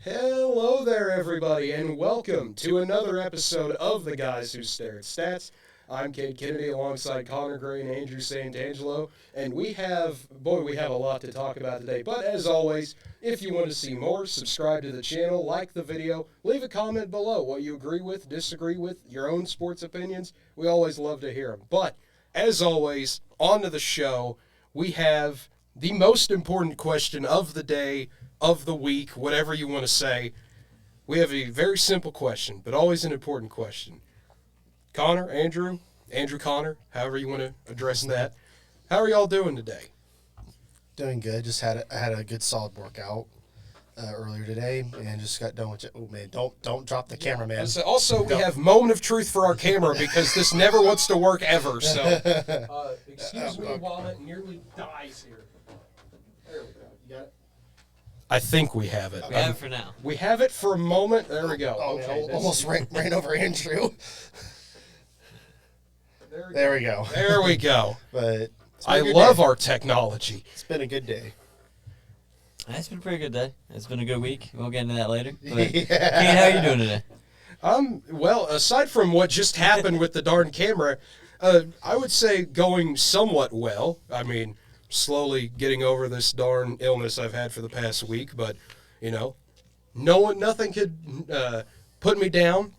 Hello there, everybody, and welcome to another episode of The Guys Who Stare at Stats. I'm Cade Kennedy alongside Connor Gray and Andrew Santangelo, and we have a lot to talk about today. But as always, if you want to see more, subscribe to the channel, like the video, leave a comment below what you agree with, disagree with, your own sports opinions. We always love to hear them. But as always, on to the show, we have the most important question of the day, of the week, whatever you want to say. We have a very simple question, but always an important question. Connor, Andrew, Connor, however you want to address that. How are y'all doing today? Doing good. Just had a good solid workout earlier today, and just got done with it. Oh man, don't drop the camera, man. Also, we have moment of truth for our camera because this never wants to work ever. So, excuse me while it nearly dies here. There we go. You got it. I think we have it. We have it for now. We have it for a moment. There we go. Oh, okay, almost ran over Andrew. There we go. There we go. But I love our technology. It's been a good day. It's been a pretty good day. It's been a good week. We'll get into that later. But, Yeah. Kane, how are you doing today? Well, aside from what just happened with the darn camera, I would say going somewhat well. I mean, slowly getting over this darn illness I've had for the past week, but, nothing could put me down.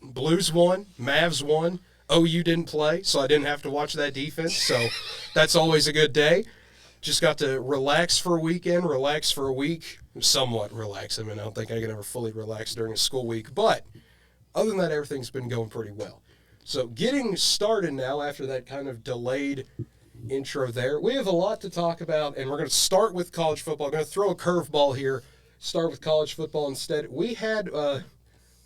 Blues won, Mavs won. OU didn't play, so I didn't have to watch that defense, so that's always a good day. Just got to relax for a weekend, relax for a week, somewhat relax. I mean, I don't think I can ever fully relax during a school week, but other than that, everything's been going pretty well. So getting started now after that kind of delayed intro there, we have a lot to talk about, and we're going to start with college football. I'm going to throw a curveball here, start with college football instead. We had a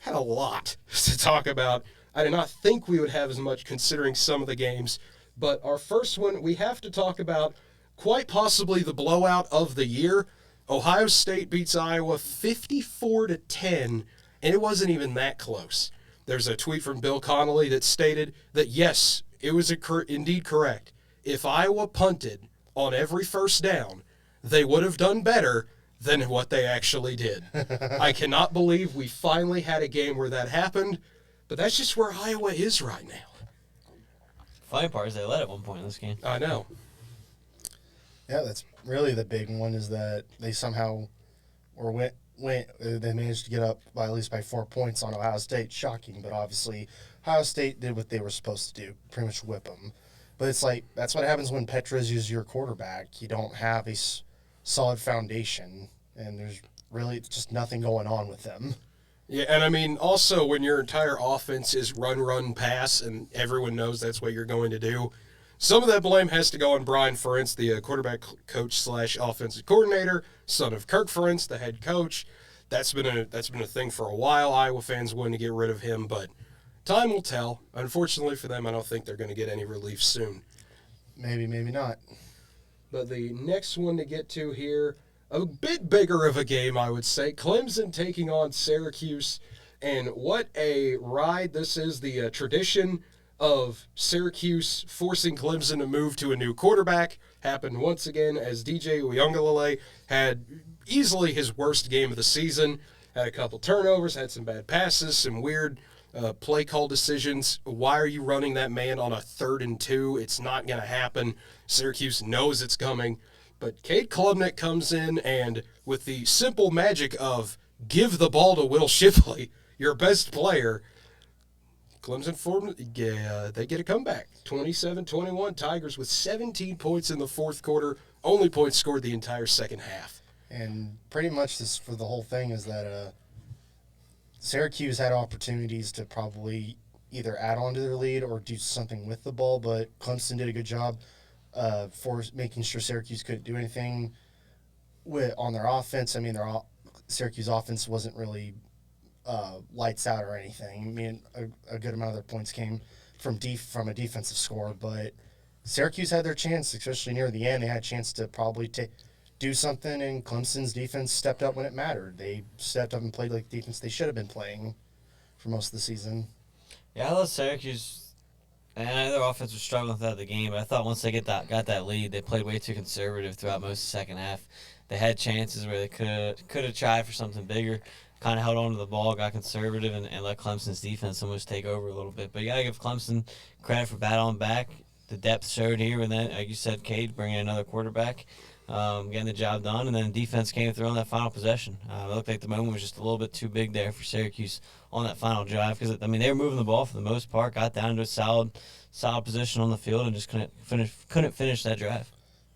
lot to talk about. I did not think we would have as much considering some of the games, but our first one, we have to talk about quite possibly the blowout of the year. Ohio State beats Iowa 54-10, and it wasn't even that close. There's a tweet from Bill Connolly that stated that, yes, it was indeed correct. If Iowa punted on every first down, they would have done better than what they actually did. I cannot believe we finally had a game where that happened, but that's just where Iowa is right now. Funny part is they led at one point in this game. I know. Yeah, that's really the big one is that they somehow they managed to get up by at least by 4 points on Ohio State. Shocking, but obviously Ohio State did what they were supposed to do, pretty much whip them. But it's like that's what happens when Petras is your quarterback. You don't have a solid foundation, and there's really just nothing going on with them. Yeah, and I mean, also when your entire offense is run, pass, and everyone knows that's what you're going to do, some of that blame has to go on Brian Ferentz, the quarterback coach / offensive coordinator, son of Kirk Ferentz, the head coach. That's been a thing for a while. Iowa fans wanting to get rid of him, but time will tell. Unfortunately for them, I don't think they're going to get any relief soon. Maybe not. But the next one to get to here, a bit bigger of a game, I would say. Clemson taking on Syracuse, and what a ride this is. The tradition of Syracuse forcing Clemson to move to a new quarterback happened once again as DJ Uiagalelei had easily his worst game of the season. Had a couple turnovers, had some bad passes, some weird play call decisions. Why are you running that man on a 3rd and 2? It's not going to happen. Syracuse knows it's coming. But Cade Klubnik comes in, and with the simple magic of give the ball to Will Shipley, your best player, Clemson they get a comeback. 27-21, Tigers with 17 points in the fourth quarter, only points scored the entire second half. And pretty much this for the whole thing is that Syracuse had opportunities to probably either add on to their lead or do something with the ball, but Clemson did a good job for making sure Syracuse couldn't do anything on their offense. I mean, Syracuse offense wasn't really lights out or anything. I mean, a good amount of their points came from a defensive score, but Syracuse had their chance, especially near the end. They had a chance to probably do something, and Clemson's defense stepped up when it mattered. They stepped up and played like the defense they should have been playing for most of the season. Yeah, I thought Syracuse And I know their offense was struggling throughout the game, but I thought once they got that lead, they played way too conservative throughout most of the second half. They had chances where they could have tried for something bigger, kind of held on to the ball, got conservative, and let Clemson's defense almost take over a little bit. But you got to give Clemson credit for battling back. The depth showed here, and then, like you said, Cade bringing in another quarterback, getting the job done, and then defense came through on that final possession. It looked like the moment was just a little bit too big there for Syracuse on that final drive because, I mean, they were moving the ball for the most part, got down to a solid position on the field, and just couldn't finish that drive.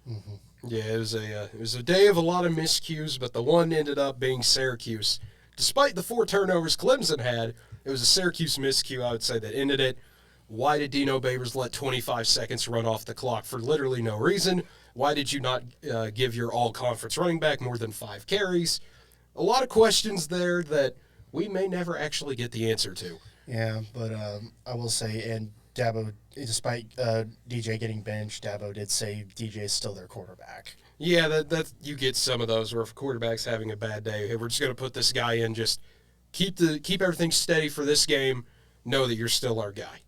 Mm-hmm. Yeah, it was a day of a lot of miscues, but the one ended up being Syracuse. Despite the 4 turnovers Clemson had, it was a Syracuse miscue, I would say, that ended it. Why did Dino Babers let 25 seconds run off the clock for literally no reason? Why did you not give your all-conference running back more than 5 carries? A lot of questions there that we may never actually get the answer to. Yeah, but I will say, and Dabo, despite DJ getting benched, Dabo did say DJ is still their quarterback. Yeah, that you get some of those where if a quarterback's having a bad day, hey, we're just going to put this guy in, just keep everything steady for this game, know that you're still our guy.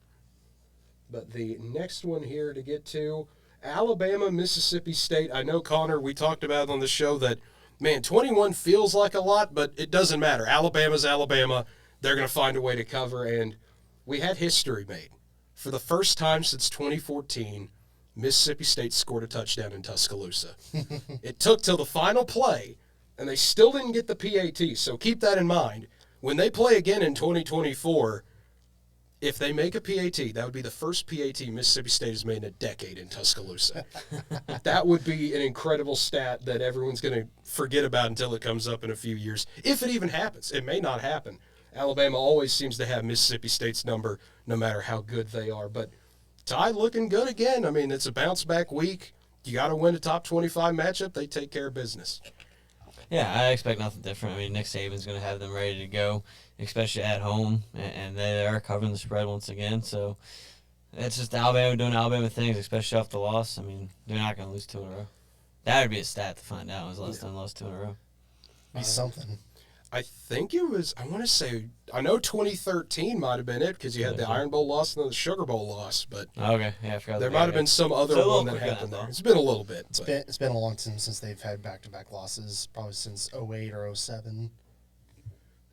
But the next one here to get to, Alabama, Mississippi State. I know, Connor, we talked about on the show that, man, 21 feels like a lot, but it doesn't matter. Alabama's Alabama. They're going to find a way to cover, and we had history made. For the first time since 2014, Mississippi State scored a touchdown in Tuscaloosa. It took till the final play, and they still didn't get the PAT, so keep that in mind. When they play again in 2024, if they make a PAT, that would be the first PAT Mississippi State has made in a decade in Tuscaloosa. That would be an incredible stat that everyone's going to forget about until it comes up in a few years, if it even happens. It may not happen. Alabama always seems to have Mississippi State's number no matter how good they are. But Tide looking good again. I mean, it's a bounce-back week. You got to win a top 25 matchup. They take care of business. Yeah, I expect nothing different. I mean, Nick Saban's going to have them ready to go, especially at home, and they are covering the spread once again. So it's just Alabama doing Alabama things, especially off the loss. I mean, they're not going to lose 2 in a row. That would be a stat to find out. Was less than lost 2 in a row. Be something. I think it was, I want to say, I know 2013 might have been it because you had the Iron Bowl loss and then the Sugar Bowl loss, but Okay, yeah, I forgot. there might have been some other one that happened there. It's been a little bit. It's been a long time since they've had back-to-back losses, probably since 08 or 07.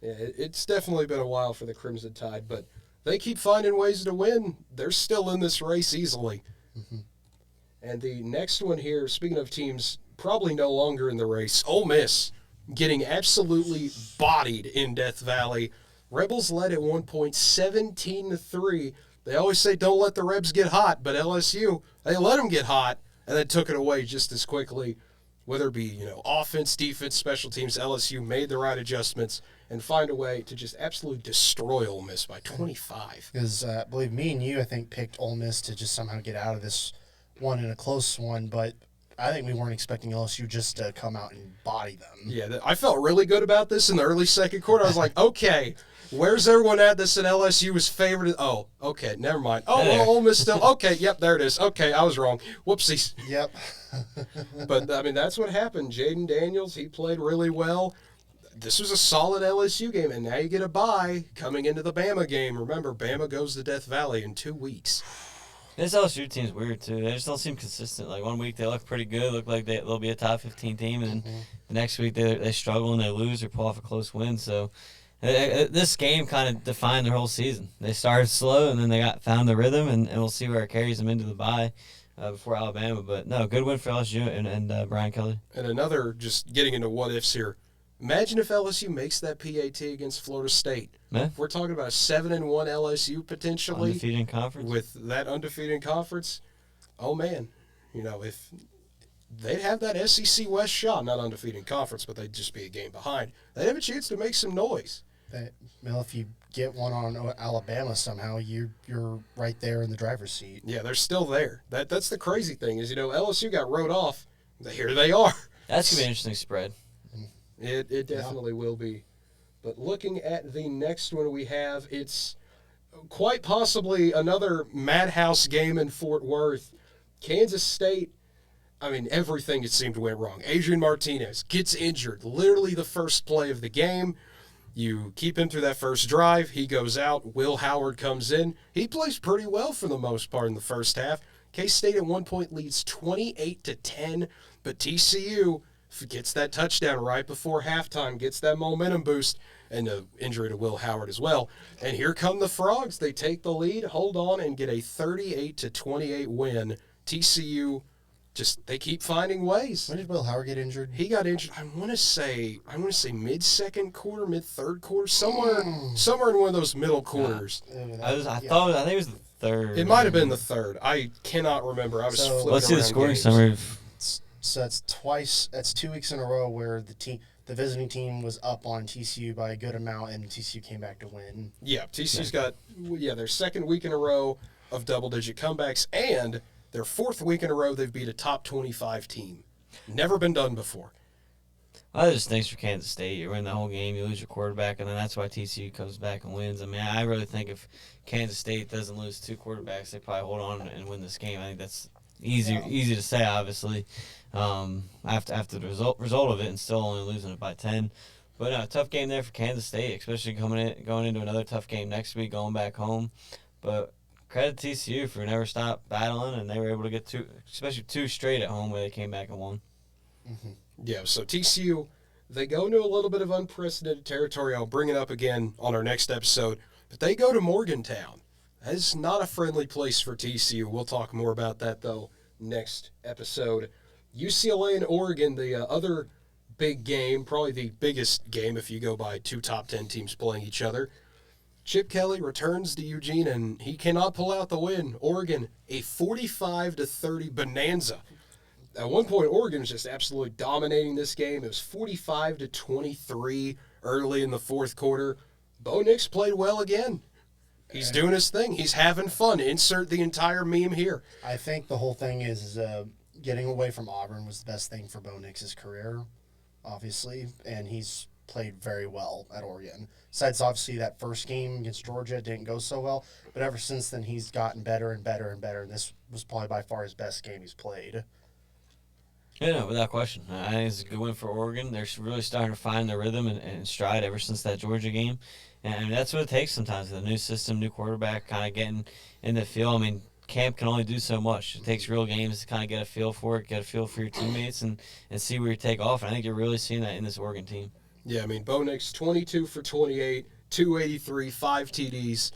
Yeah, it's definitely been a while for the Crimson Tide, but they keep finding ways to win. They're still in this race easily. Mm-hmm. And the next one here, speaking of teams probably no longer in the race, Ole Miss getting absolutely bodied in Death Valley. Rebels led at one point 17-3. They always say don't let the Rebs get hot, but LSU, they let them get hot and then took it away just as quickly. Whether it be, offense, defense, special teams, LSU made the right adjustments and find a way to just absolutely destroy Ole Miss by 25. Because I believe me and you, I think, picked Ole Miss to just somehow get out of this one in a close one, but I think we weren't expecting LSU just to come out and body them. Yeah, I felt really good about this in the early second quarter. I was like, okay, where's everyone at that said LSU was favored? Oh, okay, never mind. Oh, well, Ole Miss still. Okay, yep, there it is. Okay, I was wrong. Whoopsies. Yep. But, I mean, that's what happened. Jaden Daniels, he played really well. This was a solid LSU game, and now you get a bye coming into the Bama game. Remember, Bama goes to Death Valley in 2 weeks. This LSU team's weird, too. They just don't seem consistent. Like, one week they look pretty good, look like they'll be a top 15 team, and then the next week they struggle and they lose or pull off a close win. So this game kind of defined their whole season. They started slow, and then they found the rhythm, and we'll see where it carries them into the bye before Alabama. But, no, good win for LSU and Brian Kelly. And another, just getting into what-ifs here, imagine if LSU makes that PAT against Florida State. Yeah. If we're talking about a 7-1 LSU potentially. Undefeated in conference. With that undefeated conference, oh, man. If they'd have that SEC West shot, not undefeated in conference, but they'd just be a game behind. They'd have a chance to make some noise. If you get one on Alabama somehow, you're right there in the driver's seat. Yeah, they're still there. That's the crazy thing is, LSU got rode off. Here they are. That's going to be an interesting spread. It definitely will be. But looking at the next one we have, it's quite possibly another madhouse game in Fort Worth. Kansas State, I mean, everything it seemed went wrong. Adrian Martinez gets injured, literally the first play of the game. You keep him through that first drive. He goes out. Will Howard comes in. He plays pretty well for the most part in the first half. K-State at one point leads 28-10, but TCU gets that touchdown right before halftime, gets that momentum boost, and the injury to Will Howard as well. And here come the Frogs. They take the lead, hold on, and get a 38-28 win. TCU they keep finding ways. When did Will Howard get injured? He got injured. I want to say mid-second quarter, mid-third quarter, somewhere in one of those middle quarters. I think it was the third. It might have been the third. I cannot remember. I was flipping let's see the around scoring games. summary. So that's 2 weeks in a row where the visiting team was up on TCU by a good amount, and TCU came back to win. Yeah, TCU's got their second week in a row of double-digit comebacks, and their fourth week in a row they've beat a top 25 team. Never been done before. Well, that just stinks for Kansas State. You win the whole game, you lose your quarterback, and then that's why TCU comes back and wins. I mean, I really think if Kansas State doesn't lose 2 quarterbacks, they probably hold on and win this game. I think that's easy to say, obviously, after the result of it, and still only losing it by 10. But no, tough game there for Kansas State, especially going into another tough game next week, going back home. But credit to TCU for never stopped battling, and they were able to get 2 straight at home where they came back and won. Mm-hmm. Yeah, so TCU, they go into a little bit of unprecedented territory. I'll bring it up again on our next episode. But they go to Morgantown. That is not a friendly place for TCU. We'll talk more about that, though, next episode. UCLA and Oregon, the other big game, probably the biggest game if you go by 2 top 10 teams playing each other. Chip Kelly returns to Eugene, and he cannot pull out the win. Oregon, a 45-30 bonanza. At one point, Oregon was just absolutely dominating this game. It was 45-23 early in the fourth quarter. Bo Nix played well again. He's doing his thing. He's having fun. Insert the entire meme here. I think the whole thing is getting away from Auburn was the best thing for Bo Nix's career, obviously, and he's played very well at Oregon. Besides, obviously, that first game against Georgia didn't go so well, but ever since then, he's gotten better and better and better, and this was probably by far his best game he's played. Yeah, no, without question. I think it's a good win for Oregon. They're really starting to find their rhythm and stride ever since that Georgia game. And that's what it takes sometimes. The new system, new quarterback, kind of getting in the field. I mean, camp can only do so much. It takes real games to kind of get a feel for it, get a feel for your teammates, and see where you take off. And I think you're really seeing that in this Oregon team. Yeah, I mean, Bo Nix, 22 for 28, 283, 5 TDs.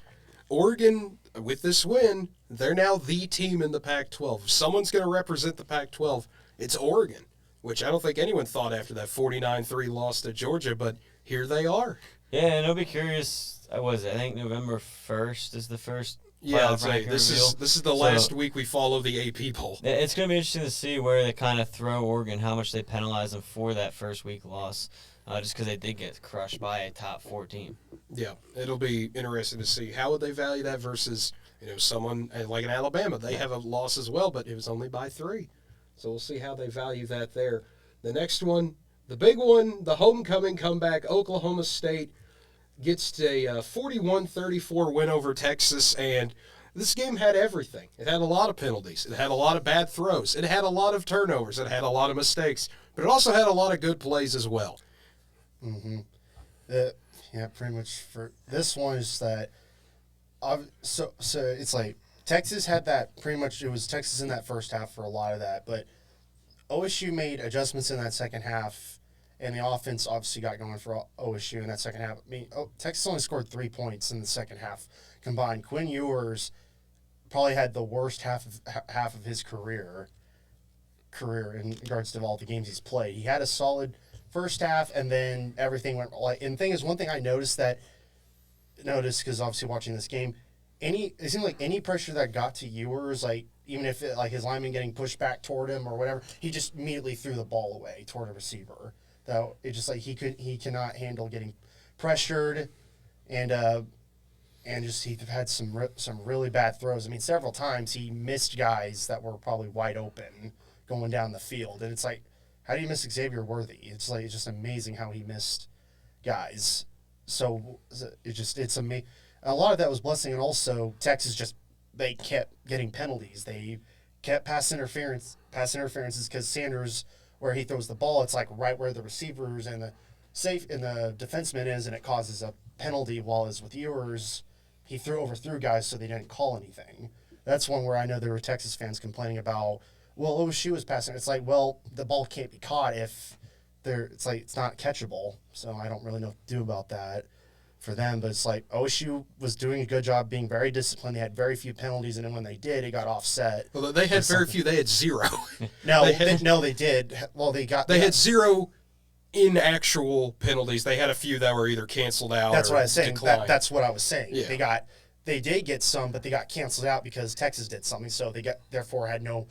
Oregon, with this win, they're now the team in the Pac-12. If someone's going to represent the Pac-12, it's Oregon, which I don't think anyone thought after that 49-3 loss to Georgia, but here they are. Yeah, and I'll be curious. I think November 1st is the first. Yeah, this is the last week we follow the AP poll. It's going to be interesting to see where they kind of throw Oregon, how much they penalize them for that first week loss, just because they did get crushed by a top 4 team. Yeah, it'll be interesting to see how would they value that versus someone like in Alabama. They have a loss as well, but it was only by 3. So we'll see how they value that there. The next one, the big one, the homecoming comeback, Oklahoma State gets a 41-34 win over Texas, and this game had everything. It had a lot of penalties. It had a lot of bad throws. It had a lot of turnovers. It had a lot of mistakes. But it also had a lot of good plays as well. Mm-hmm. Yeah, pretty much for this one is that so it's like Texas had that pretty much. It was Texas in that first half for a lot of that, but OSU made adjustments in that second half, and the offense obviously got going for OSU in that second half. I mean, Texas only scored 3 points in the second half combined. Quinn Ewers probably had the worst half of his career in regards to all the games he's played. He had a solid first half, and then everything went like. And the thing is, one thing I noticed because obviously watching this game. It seemed like any pressure that got to Ewers, like even if his lineman getting pushed back toward him or whatever, he just immediately threw the ball away toward a receiver. That it just like he cannot handle getting pressured, and just he had some really bad throws. I mean, several times he missed guys that were probably wide open going down the field, and it's like, how do you miss Xavier Worthy? It's just amazing how he missed guys. So it's amazing. A lot of that was blessing, and also Texas they kept getting penalties. They kept pass interferences because Sanders, where he throws the ball, it's like right where the receivers and the safe and the defenseman is and it causes a penalty, while as with Ewers, he overthrew guys so they didn't call anything. That's one where I know there were Texas fans complaining about, well, OSU was passing. It's like, well, the ball can't be caught if it's not catchable. So I don't really know what to do about that for them. But it's like OSU was doing a good job being very disciplined. They had very few penalties, and then when they did, it got offset. Well, they had very few. They had zero. They did. Well, they had zero in actual penalties. They had a few that were either canceled out. That's or what I was saying. That's what I was saying. Yeah. They did get some, but they got canceled out because Texas did something. So therefore had no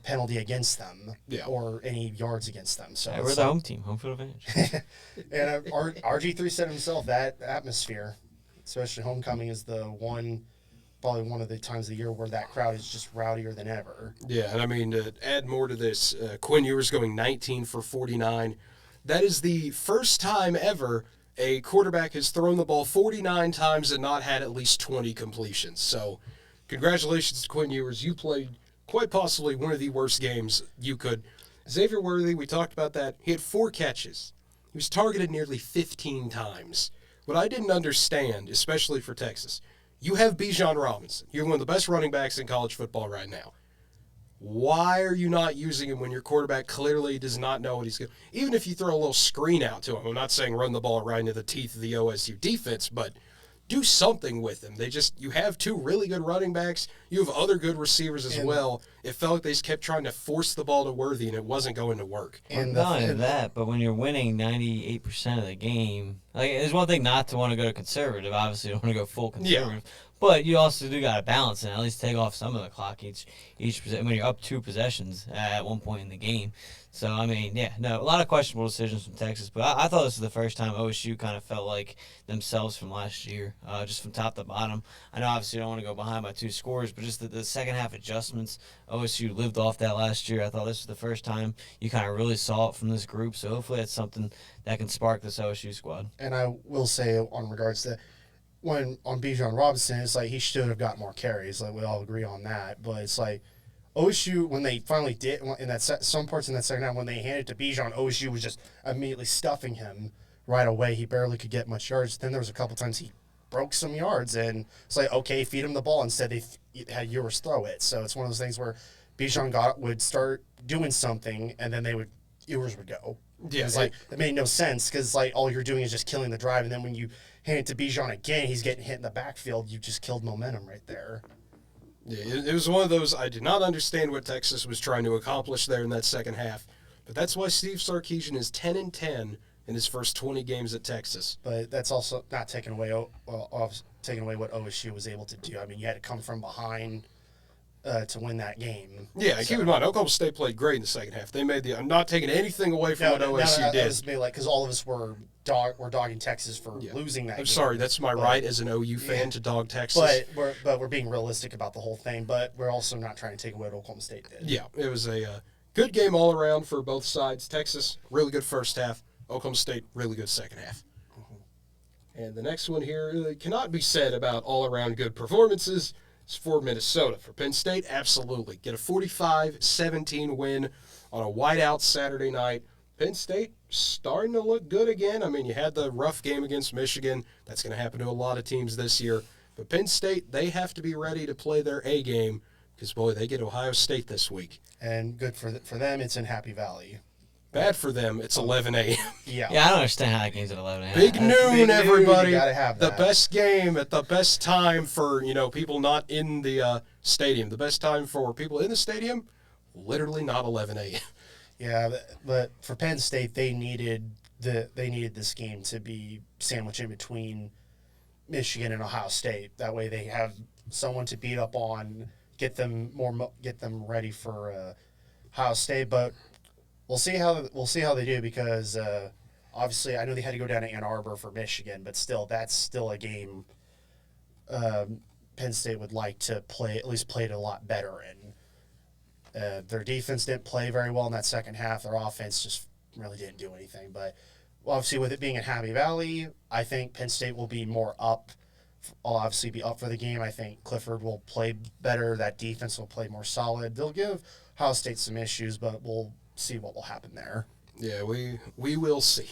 penalty against them or any yards against them. So we're the home team, home field advantage. And RG3 said himself that atmosphere, especially homecoming, is probably one of the times of the year where that crowd is just rowdier than ever. Yeah, and I mean, to add more to this, Quinn Ewers going 19 for 49. That is the first time ever a quarterback has thrown the ball 49 times and not had at least 20 completions. So congratulations to Quinn Ewers. You played quite possibly one of the worst games you could. Xavier Worthy, we talked about that. He had 4 catches. He was targeted nearly 15 times. What I didn't understand, especially for Texas, you have Bijan Robinson. You're one of the best running backs in college football right now. Why are you not using him when your quarterback clearly does not know what he's going to do? Even if you throw a little screen out to him, I'm not saying run the ball right into the teeth of the OSU defense, but do something with him. You have 2 really good running backs. You have other good receivers as well. It felt like they just kept trying to force the ball to Worthy, and it wasn't going to work. And not only that, but when you're winning 98% of the game, like, there's one thing not to want to go to conservative. Obviously, you don't want to go full conservative. Yeah. But you also do got to balance and at least take off some of the clock each when you're up 2 possessions at one point in the game. So, I mean, a lot of questionable decisions from Texas. But I thought this was the first time OSU kind of felt like themselves from last year, just from top to bottom. I know obviously you don't want to go behind by 2 scores, but just the second half adjustments, OSU lived off that last year. I thought this was the first time you kind of really saw it from this group. So hopefully that's something that can spark this OSU squad. And I will say on regards to on Bijan Robinson, it's like he should have got more carries. Like we all agree on that. But it's like OSU, when they finally did, in that some parts in that second half, when they handed it to Bijan, OSU was just immediately stuffing him right away. He barely could get much yards. Then there was a couple times he broke some yards, and it's like, okay, feed him the ball. Instead, they had Ewers throw it. So it's one of those things where Bijan would start doing something, and then Ewers would go. Yeah, it's like it made no sense because like all you're doing is just killing the drive, and then when you hand it to Bijan again, he's getting hit in the backfield. You just killed momentum right there. Yeah, it was one of those. I did not understand what Texas was trying to accomplish there in that second half, but that's why Steve Sarkisian is 10-10 in his first 20 games at Texas. But that's also not taking away what OSU was able to do. I mean, you had to come from behind to win that game. Yeah, keep in mind, Oklahoma State played great in the second half. They made I'm not taking anything away from what OSU did. Because all of us were dogging Texas for losing that game. I'm sorry, that's my right as an OU fan to dog Texas. But we're being realistic about the whole thing. But we're also not trying to take away what Oklahoma State did. Yeah, it was a good game all around for both sides. Texas, really good first half. Oklahoma State, really good second half. Mm-hmm. And the next one here cannot be said about all-around good performances. It's for Minnesota. For Penn State, absolutely. Get a 45-17 win on a whiteout Saturday night. Penn State starting to look good again. I mean, you had the rough game against Michigan. That's going to happen to a lot of teams this year. But Penn State, they have to be ready to play their A game because, boy, they get Ohio State this week. And good for them, it's in Happy Valley. Bad for them, it's 11 a.m. Yeah, I don't understand how that game's at 11 a.m. Big noon, everybody. You gotta have that. The best game at the best time for, people not in the stadium. The best time for people in the stadium, literally not 11 a.m. Yeah, but for Penn State, they needed this game to be sandwiched in between Michigan and Ohio State. That way, they have someone to beat up on, get them ready for Ohio State. But we'll see how they do because obviously I know they had to go down to Ann Arbor for Michigan, but still that's still a game Penn State would like to play it a lot better in. Their defense didn't play very well in that second half. Their offense just really didn't do anything. But obviously with it being in Happy Valley, I think Penn State will be more up. I'll obviously be up for the game. I think Clifford will play better. That defense will play more solid. They'll give Ohio State some issues, but we'll see what will happen there. Yeah, we will see.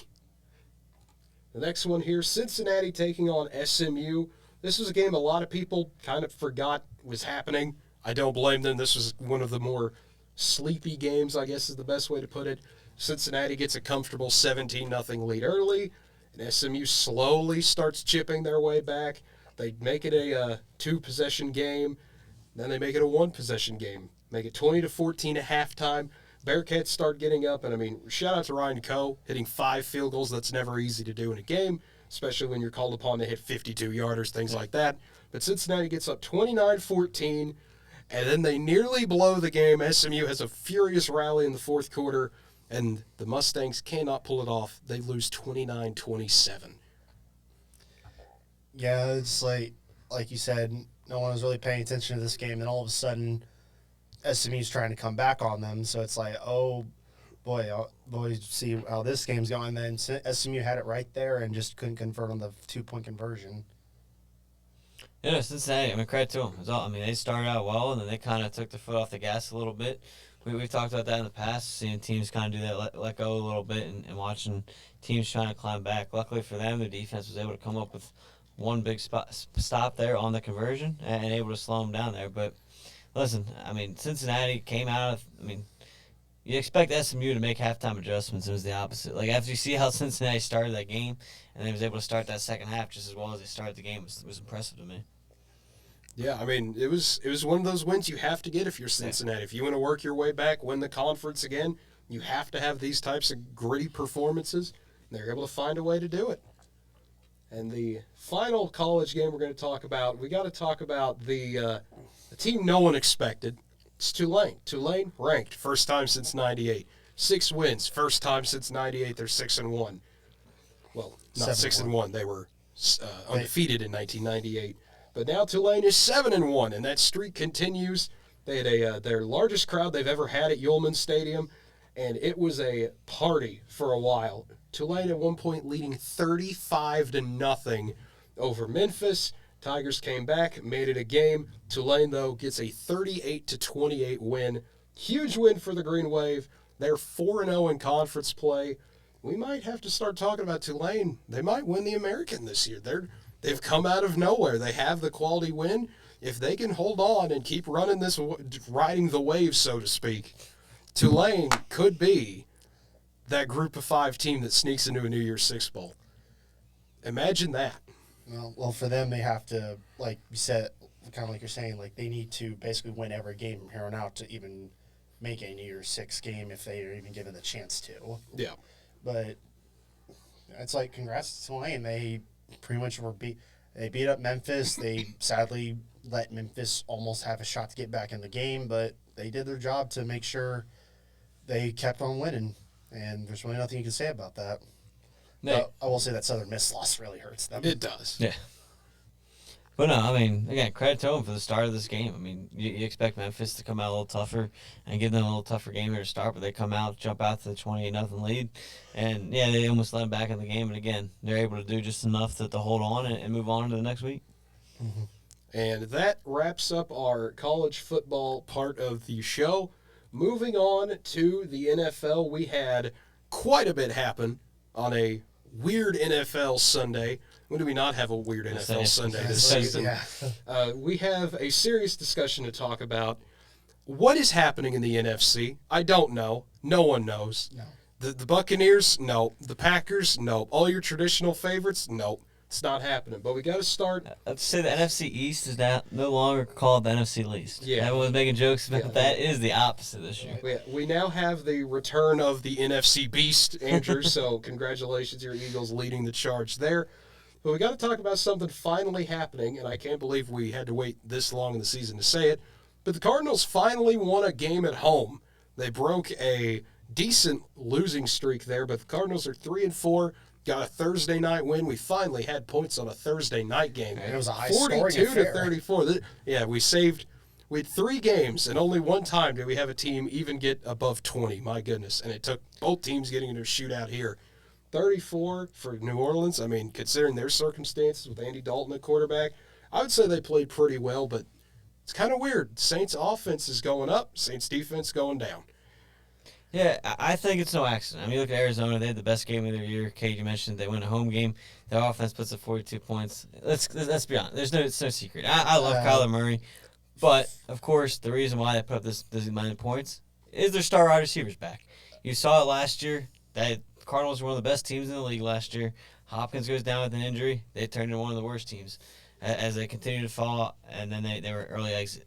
The next one here, Cincinnati taking on SMU. This was a game a lot of people kind of forgot was happening. I don't blame them. This was one of the more sleepy games, I guess is the best way to put it. Cincinnati gets a comfortable 17-0 lead early, and SMU slowly starts chipping their way back. They make it a two-possession game, then they make it a one-possession game. Make it 20-14 at halftime. Bearcats start getting up, and I mean, shout out to Ryan Coe, hitting 5 field goals. That's never easy to do in a game, especially when you're called upon to hit 52-yarders, things like that. But Cincinnati gets up 29-14, and then they nearly blow the game. SMU has a furious rally in the fourth quarter, and the Mustangs cannot pull it off. They lose 29-27. Yeah, it's like you said, no one was really paying attention to this game, and all of a sudden, SMU's trying to come back on them. So it's like, oh boy, see how this game's going. Then SMU had it right there and just couldn't convert on the 2-point conversion. Yeah, Cincinnati, I mean, credit to them. They started out well, and then they kind of took their foot off the gas a little bit. We've talked about that in the past, seeing teams kind of do that, let go a little bit, and watching teams trying to climb back. Luckily for them, the defense was able to come up with one big stop there on the conversion and able to slow them down there. But listen, I mean, Cincinnati came out of, you expect SMU to make halftime adjustments. It was the opposite. Like, after you see how Cincinnati started that game, and they was able to start that second half just as well as they started the game, it was impressive to me. Yeah, I mean, it was one of those wins you have to get if you're Cincinnati. If you want to work your way back, win the conference again, you have to have these types of gritty performances. And they're able to find a way to do it. And the final college game we're going to talk about, we got to talk about the team no one expected. It's Tulane. Tulane ranked, first time since '98. 6 wins, first time since '98. They're 6-1. Well, not 6-1. They were undefeated in 1998. But now Tulane is 7-1, and that streak continues. They had their largest crowd they've ever had at Yulman Stadium, and it was a party for a while. Tulane at one point leading 35-0 over Memphis. Tigers came back, made it a game. Tulane, though, gets a 38-28 win. Huge win for the Green Wave. They're 4-0 in conference play. We might have to start talking about Tulane. They might win the American this year. They've come out of nowhere. They have the quality win. If they can hold on and keep running this, riding the wave, so to speak, Tulane could be that group of 5 team that sneaks into a New Year's Six Bowl. Imagine that. Well, for them, they have to, like you said, kind of like you're saying, like they need to basically win every game from here on out to even make a New Year's Six game if they are even given the chance to. Yeah. But it's like, congrats to Tulane. They pretty much they beat up Memphis. They sadly let Memphis almost have a shot to get back in the game, but they did their job to make sure they kept on winning. And there's really nothing you can say about that. No. I will say that Southern Miss loss really hurts them. It does. Yeah. But no, again, credit to them for the start of this game. You expect Memphis to come out a little tougher and give them a little tougher game here to start, but they come out, jump out to the 28-0 lead, and yeah, they almost let them back in the game. And again, they're able to do just enough to hold on and move on to the next week. Mm-hmm. And that wraps up our college football part of the show. Moving on to the NFL, we had quite a bit happen on a weird NFL Sunday. When do we not have a weird NFL Sunday this season? Yeah. We have a serious discussion to talk about. What is happening in the NFC? I don't know. No one knows. No. The Buccaneers? No. The Packers? No. All your traditional favorites? No. It's not happening. But we got to start. I'd say the NFC East is now no longer called the NFC least. Yeah. Everyone was making jokes about that. It is the opposite this year. We now have the return of the NFC Beast, Andrew, so congratulations, your Eagles leading the charge there. But we got to talk about something finally happening, and I can't believe we had to wait this long in the season to say it, but the Cardinals finally won a game at home. They broke a decent losing streak there, but the Cardinals are 3-4. Got a Thursday night win. We finally had points on a Thursday night game. And it was a high-scoring affair. 42-34. Yeah, we had 3 games, and only one time did we have a team even get above 20. My goodness. And it took both teams getting into a shootout here. 34 for New Orleans. Considering their circumstances with Andy Dalton at quarterback, I would say they played pretty well, but it's kind of weird. Saints offense is going up, Saints defense going down. Yeah, I think it's no accident. I mean, look at Arizona. They had the best game of their year. Cade, you mentioned they win a home game. Their offense puts up 42 points. Let's be honest. It's no secret. I love Kyler Murray, but of course the reason why they put up this amount of points is their star wide receivers back. You saw it last year. That Cardinals were one of the best teams in the league last year. Hopkins goes down with an injury. They turned into one of the worst teams as they continue to fall, and then they were early exit.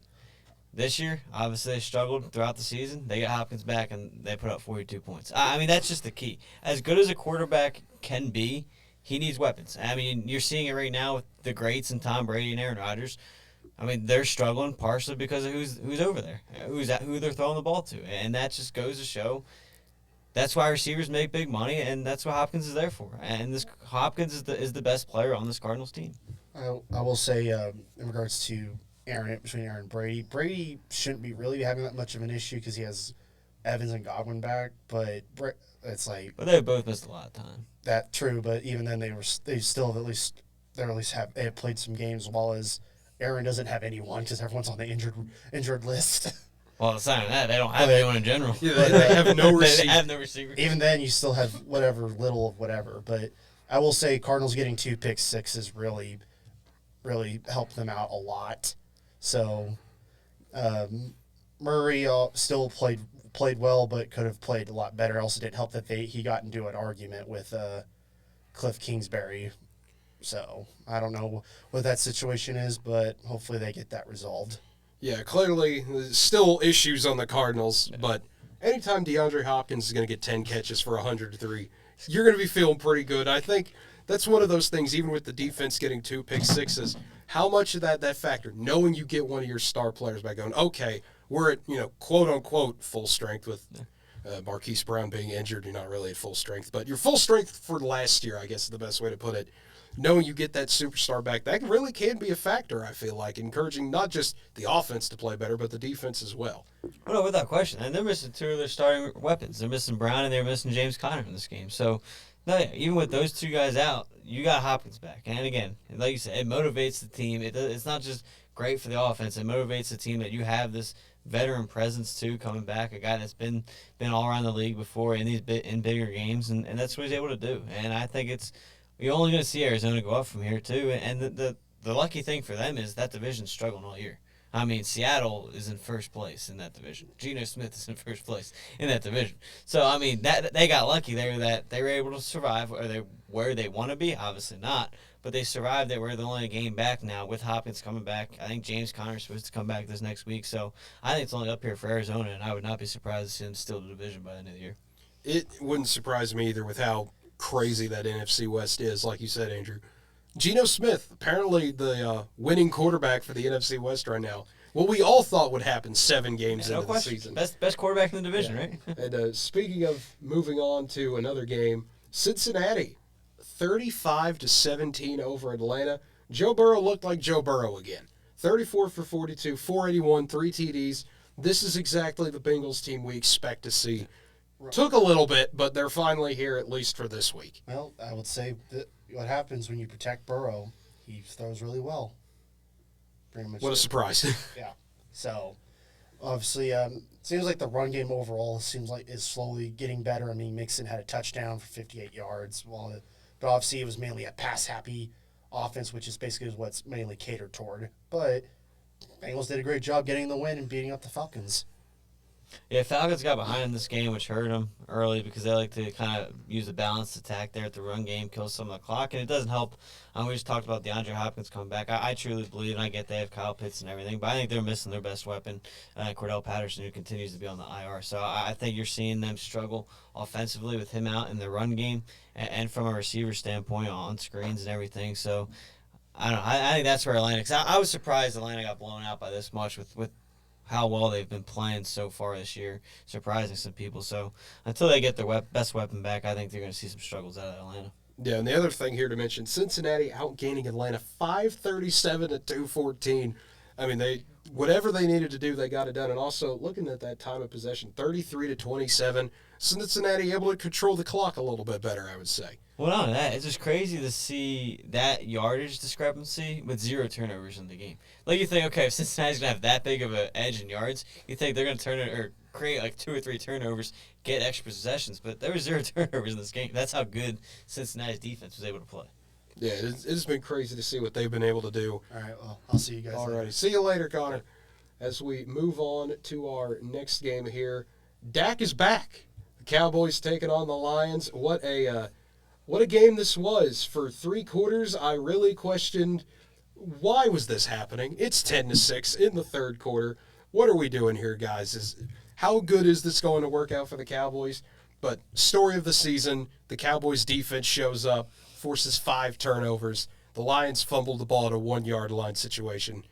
This year, obviously, they struggled throughout the season. They got Hopkins back, and they put up 42 points. I mean, that's just the key. As good as a quarterback can be, he needs weapons. I mean, you're seeing it right now with the greats and Tom Brady and Aaron Rodgers. I mean, they're struggling partially because of who's over there, who they're throwing the ball to, and that just goes to show that's why receivers make big money, and that's what Hopkins is there for. And this Hopkins is the best player on this Cardinals team. I will say in regards to between Aaron and Brady shouldn't be really having that much of an issue because he has Evans and Godwin back, but it's like. But they both missed a lot of time. That true, but even then they still have they have played some games, while as Aaron doesn't have anyone because everyone's on the injured list. Well, it's not that they don't have anyone in general. Yeah, they have no receiver. They have no receiver. Even then, you still have little of whatever. But I will say Cardinals getting 2 pick sixes really helped them out a lot. So Murray still played well, but could have played a lot better. Also, didn't help that he got into an argument with Cliff Kingsbury. So I don't know what that situation is, but hopefully they get that resolved. Yeah, clearly there's still issues on the Cardinals, but anytime DeAndre Hopkins is going to get 10 catches for 103, you're going to be feeling pretty good. I think that's one of those things, even with the defense getting 2 pick sixes, how much of that factor, knowing you get one of your star players by going, okay, we're at, quote-unquote full strength with Marquise Brown being injured. You're not really at full strength, but you're full strength for last year, I guess is the best way to put it. Knowing you get that superstar back, that really can be a factor, I feel like, encouraging not just the offense to play better, but the defense as well. Oh, no, without question. And they're missing 2 of their starting weapons. They're missing Brown and they're missing James Conner in this game. So, no, even with those 2 guys out, you got Hopkins back. And again, like you said, it motivates the team. It's not just great for the offense. It motivates the team that you have this veteran presence, too, coming back, a guy that's been all around the league before in bigger games, and that's what he's able to do. And I think you're only going to see Arizona go up from here, too. And the lucky thing for them is that division's struggling all year. I mean, Seattle is in first place in that division. Geno Smith is in first place in that division. So, I mean, that they got lucky there that they were able to survive. Are they where they want to be? Obviously not. But they survived it. We're the only game back now with Hopkins coming back. I think James Conner's supposed to come back this next week. So, I think it's only up here for Arizona, and I would not be surprised to see them steal the division by the end of the year. It wouldn't surprise me either with how crazy that NFC West is, like you said, Andrew. Geno Smith, apparently the winning quarterback for the NFC West right now. What we all thought would happen 7 games into the season. Best quarterback in the division, right? And speaking of moving on to another game, Cincinnati, 35-17 over Atlanta. Joe Burrow looked like Joe Burrow again. 34 for 42, 481, 3 TDs. This is exactly the Bengals team we expect to see. Took a little bit, but they're finally here, at least for this week. Well, I would say that what happens when you protect Burrow, he throws really well. Pretty much. What a surprise. Yeah. So, obviously, seems like the run game overall is slowly getting better. I mean, Mixon had a touchdown for 58 yards, but obviously it was mainly a pass-happy offense, which is basically what's mainly catered toward. But Bengals did a great job getting the win and beating up the Falcons. Yeah, Falcons got behind in this game, which hurt them early because they like to kind of use a balanced attack there at the run game, kill some of the clock, and it doesn't help. We just talked about DeAndre Hopkins coming back. I truly believe, and I get they have Kyle Pitts and everything, but I think they're missing their best weapon, Cordell Patterson, who continues to be on the IR. So I think you're seeing them struggle offensively with him out in the run game and from a receiver standpoint on screens and everything. So I don't know. I think that's where Atlanta, because I was surprised Atlanta got blown out by this much with how well they've been playing so far this year, surprising some people. So until they get their best weapon back, I think they're going to see some struggles out of Atlanta. Yeah, and the other thing here to mention, Cincinnati outgaining Atlanta 537-214. I mean, whatever they needed to do, they got it done. And also, looking at that time of possession, 33-27, Cincinnati able to control the clock a little bit better, I would say. Well, not only that, it's just crazy to see that yardage discrepancy with 0 turnovers in the game. Like, you think, okay, if Cincinnati's going to have that big of an edge in yards, you think they're going to turn it or create like 2 or 3 turnovers, get extra possessions. But there were 0 turnovers in this game. That's how good Cincinnati's defense was able to play. Yeah, it's been crazy to see what they've been able to do. All right, well, I'll see you guys All later. right, see you later, Connor. As we move on to our next game here, Dak is back. The Cowboys taking on the Lions. What a game this was. For 3 quarters, I really questioned, why was this happening? It's 10-6 in the third quarter. What are we doing here, guys? How good is this going to work out for the Cowboys? But story of the season, the Cowboys defense shows up, forces 5 turnovers. The Lions fumbled the ball at a 1-yard line situation.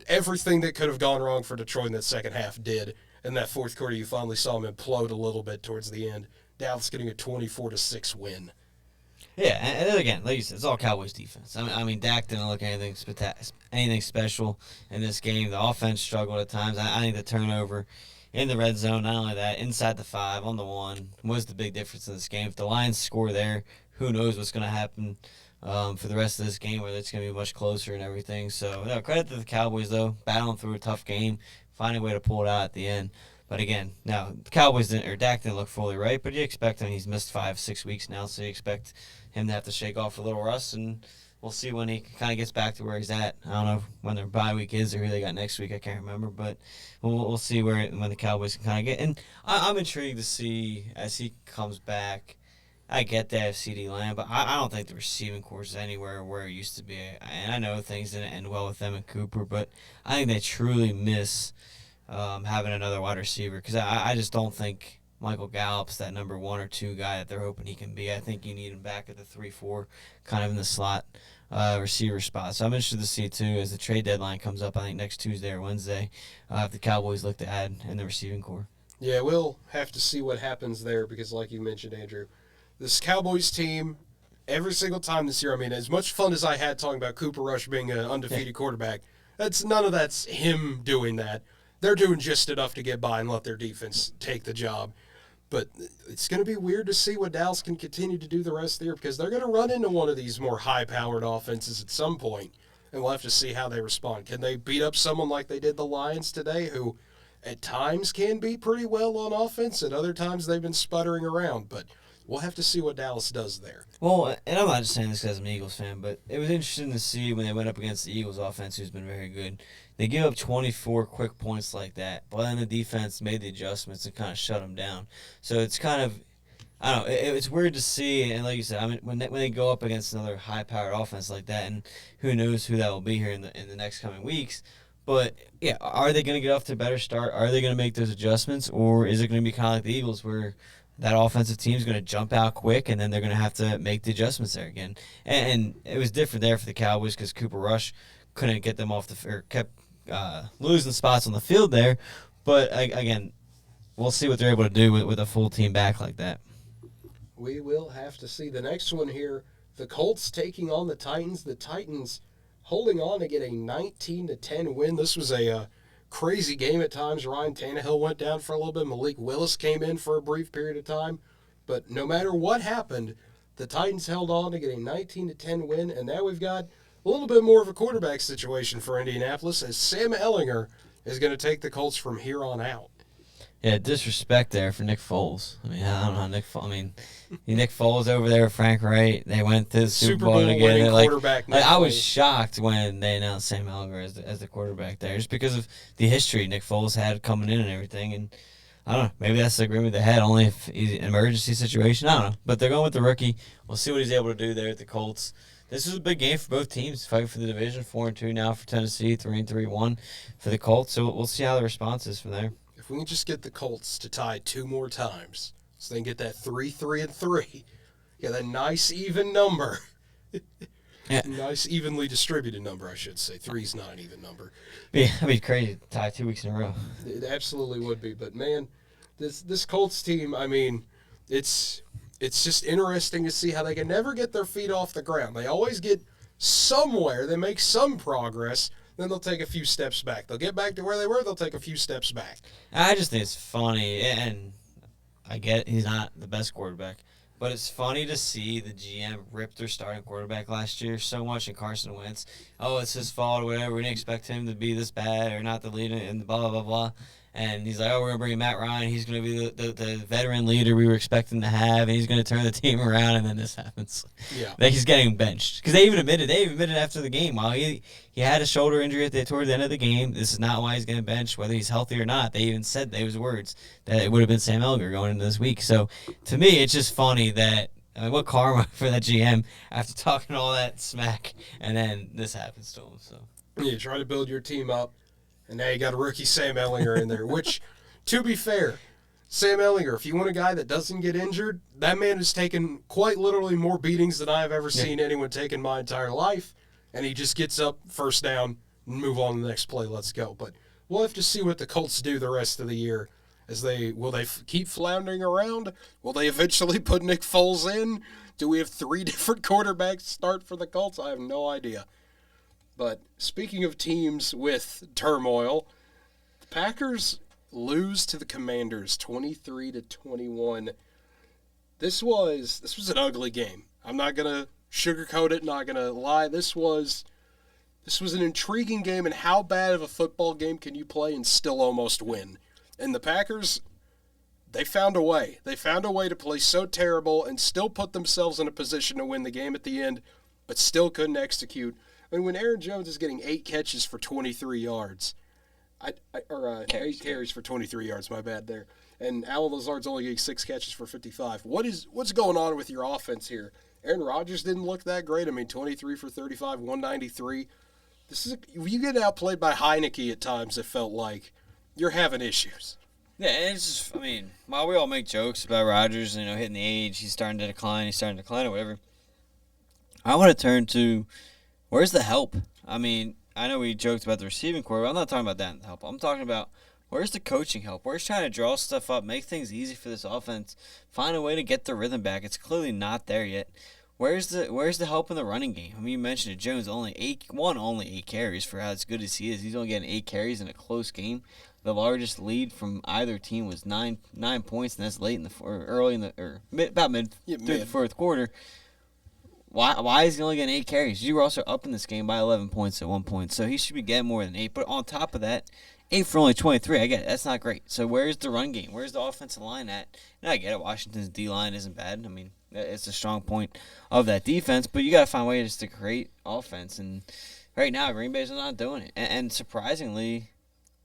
Everything that could have gone wrong for Detroit in that second half did. In that fourth quarter, you finally saw them implode a little bit towards the end. Dallas getting a 24-6 win. Yeah, and then again, like you said, it's all Cowboys defense. I mean, Dak didn't look anything special in this game. The offense struggled at times. I think the turnover in the red zone, not only that, inside the 5, on the 1, was the big difference in this game. If the Lions score there, who knows what's going to happen for the rest of this game, whether it's going to be much closer and everything. So, no, credit to the Cowboys, though, battling through a tough game, finding a way to pull it out at the end. But again, now the Cowboys Dak didn't look fully right, but you expect him. He's missed 5-6 weeks now, so you expect him to have to shake off a little rust, and we'll see when he kind of gets back to where he's at. I don't know when their bye week is or who they got next week. I can't remember, but we'll see when the Cowboys can kind of get. And I'm intrigued to see as he comes back. I get that if CD Lamb, but I don't think the receiving corps is anywhere where it used to be. And I know things didn't end well with them and Cooper, but I think they truly miss having another wide receiver, because I just don't think Michael Gallup's that number 1 or 2 guy that they're hoping he can be. I think you need him back at the 3-4, kind of in the slot receiver spot. So I'm interested to see, too, as the trade deadline comes up, I think next Tuesday or Wednesday, if the Cowboys look to add in the receiving corps. Yeah, we'll have to see what happens there because, like you mentioned, Andrew, this Cowboys team, every single time this year, I mean, as much fun as I had talking about Cooper Rush being an undefeated quarterback, none of that's him doing that. They're doing just enough to get by and let their defense take the job. But it's going to be weird to see what Dallas can continue to do the rest of the year, because they're going to run into one of these more high-powered offenses at some point, and we'll have to see how they respond. Can they beat up someone like they did the Lions today, who at times can be pretty well on offense, and other times they've been sputtering around? But we'll have to see what Dallas does there. Well, and I'm not just saying this because I'm an Eagles fan, but it was interesting to see when they went up against the Eagles offense, who's been very good. They give up 24 quick points like that, but then the defense made the adjustments and kind of shut them down. So it's kind of, I don't know, it's weird to see. And like you said, I mean, when they go up against another high-powered offense like that, and who knows who that will be here in the next coming weeks. But yeah, are they going to get off to a better start? Are they going to make those adjustments, or is it going to be kind of like the Eagles, where that offensive team is going to jump out quick, and then they're going to have to make the adjustments there again? And it was different there for the Cowboys because Cooper Rush couldn't get them kept losing spots on the field there. But again, we'll see what they're able to do with a full team back like that. We will have to see. The next one here, the Colts taking on the Titans. The Titans holding on to get a 19-10 win. This was a crazy game at times. Ryan Tannehill went down for a little bit. Malik Willis came in for a brief period of time. But no matter what happened, the Titans held on to get a 19-10 win. And now we've got a little bit more of a quarterback situation for Indianapolis, as Sam Ehlinger is going to take the Colts from here on out. Yeah, disrespect there for Nick Foles. I mean, I don't know Nick Foles over there with Frank Wright. They went to the Super Bowl together. Winning quarterback. I was shocked when they announced Sam Ehlinger as the quarterback there, just because of the history Nick Foles had coming in and everything. And I don't know, maybe that's the agreement they had, only if he's an emergency situation. I don't know, but they're going with the rookie. We'll see what he's able to do there at the Colts. This is a big game for both teams, fighting for the division. 4-2 now for Tennessee, 3-1 for the Colts. So we'll see how the response is from there. If we can just get the Colts to tie 2 more times, so they can get that 3-3-3, yeah, that nice even number. Yeah. Nice evenly distributed number, I should say. 3's not an even number. Yeah, that'd be crazy to tie 2 weeks in a row. It absolutely would be. But, man, this Colts team, I mean, it's just interesting to see how they can never get their feet off the ground. They always get somewhere. They make some progress. Then they'll take a few steps back. They'll get back to where they were. They'll take a few steps back. I just think it's funny, and I get he's not the best quarterback, but it's funny to see the GM rip their starting quarterback last year so much in Carson Wentz. Oh, it's his fault or whatever. We didn't expect him to be this bad or not the leader and blah, blah, blah, blah. And he's like, oh, we're going to bring Matt Ryan. He's going to be the veteran leader we were expecting to have, and he's going to turn the team around, and then this happens. Yeah. That he's getting benched. Because they even admitted after the game, while he had a shoulder injury toward the end of the game, this is not why he's getting benched, whether he's healthy or not. They even said those words, that it would have been Sam Ellinger going into this week. So, to me, it's just funny that, I mean, what karma for that GM after talking all that smack, and then this happens to him. So You try to build your team up, and now you got a rookie Sam Ellinger in there, which, to be fair, Sam Ellinger, if you want a guy that doesn't get injured, that man has taken quite literally more beatings than I have ever seen anyone take in my entire life, and he just gets up, first down, and move on to the next play, let's go. But we'll have to see what the Colts do the rest of the year. Will they keep floundering around? Will they eventually put Nick Foles in? Do we have 3 different quarterbacks start for the Colts? I have no idea. But speaking of teams with turmoil, the Packers lose to the Commanders 23-21. This was an ugly game. I'm not gonna sugarcoat it, not gonna lie. This was an intriguing game, and how bad of a football game can you play and still almost win? And the Packers, they found a way. They found a way to play so terrible and still put themselves in a position to win the game at the end, but still couldn't execute. I mean, when Aaron Jones is getting 8 catches for 23 yards, 8 carries for 23 yards, my bad there, and Alan Lazard's only getting 6 catches for 55. What's going on with your offense here? Aaron Rodgers didn't look that great. I mean, 23 for 35, 193. You get outplayed by Heineke at times, it felt like. You're having issues. Yeah, and it's just, I mean, while we all make jokes about Rodgers, hitting the age, he's starting to decline or whatever, I want to turn to, where's the help? I mean, I know we joked about the receiving core, but I'm not talking about that help. I'm talking about, where's the coaching help? Where's trying to draw stuff up, make things easy for this offense, find a way to get the rhythm back? It's clearly not there yet. Where's the help in the running game? I mean, you mentioned it, Jones only 8 carries for as good as he is. He's only getting 8 carries in a close game. The largest lead from either team was 9 points, and that's late in the fourth quarter. Why is he only getting 8 carries? You were also up in this game by 11 points at one point, so he should be getting more than 8. But on top of that, 8 for only 23. I get it. That's not great. So where's the run game? Where's the offensive line at? And I get it. Washington's D-line isn't bad. I mean, it's a strong point of that defense, but you got to find ways to create offense. And right now, Green Bay's not doing it. And surprisingly,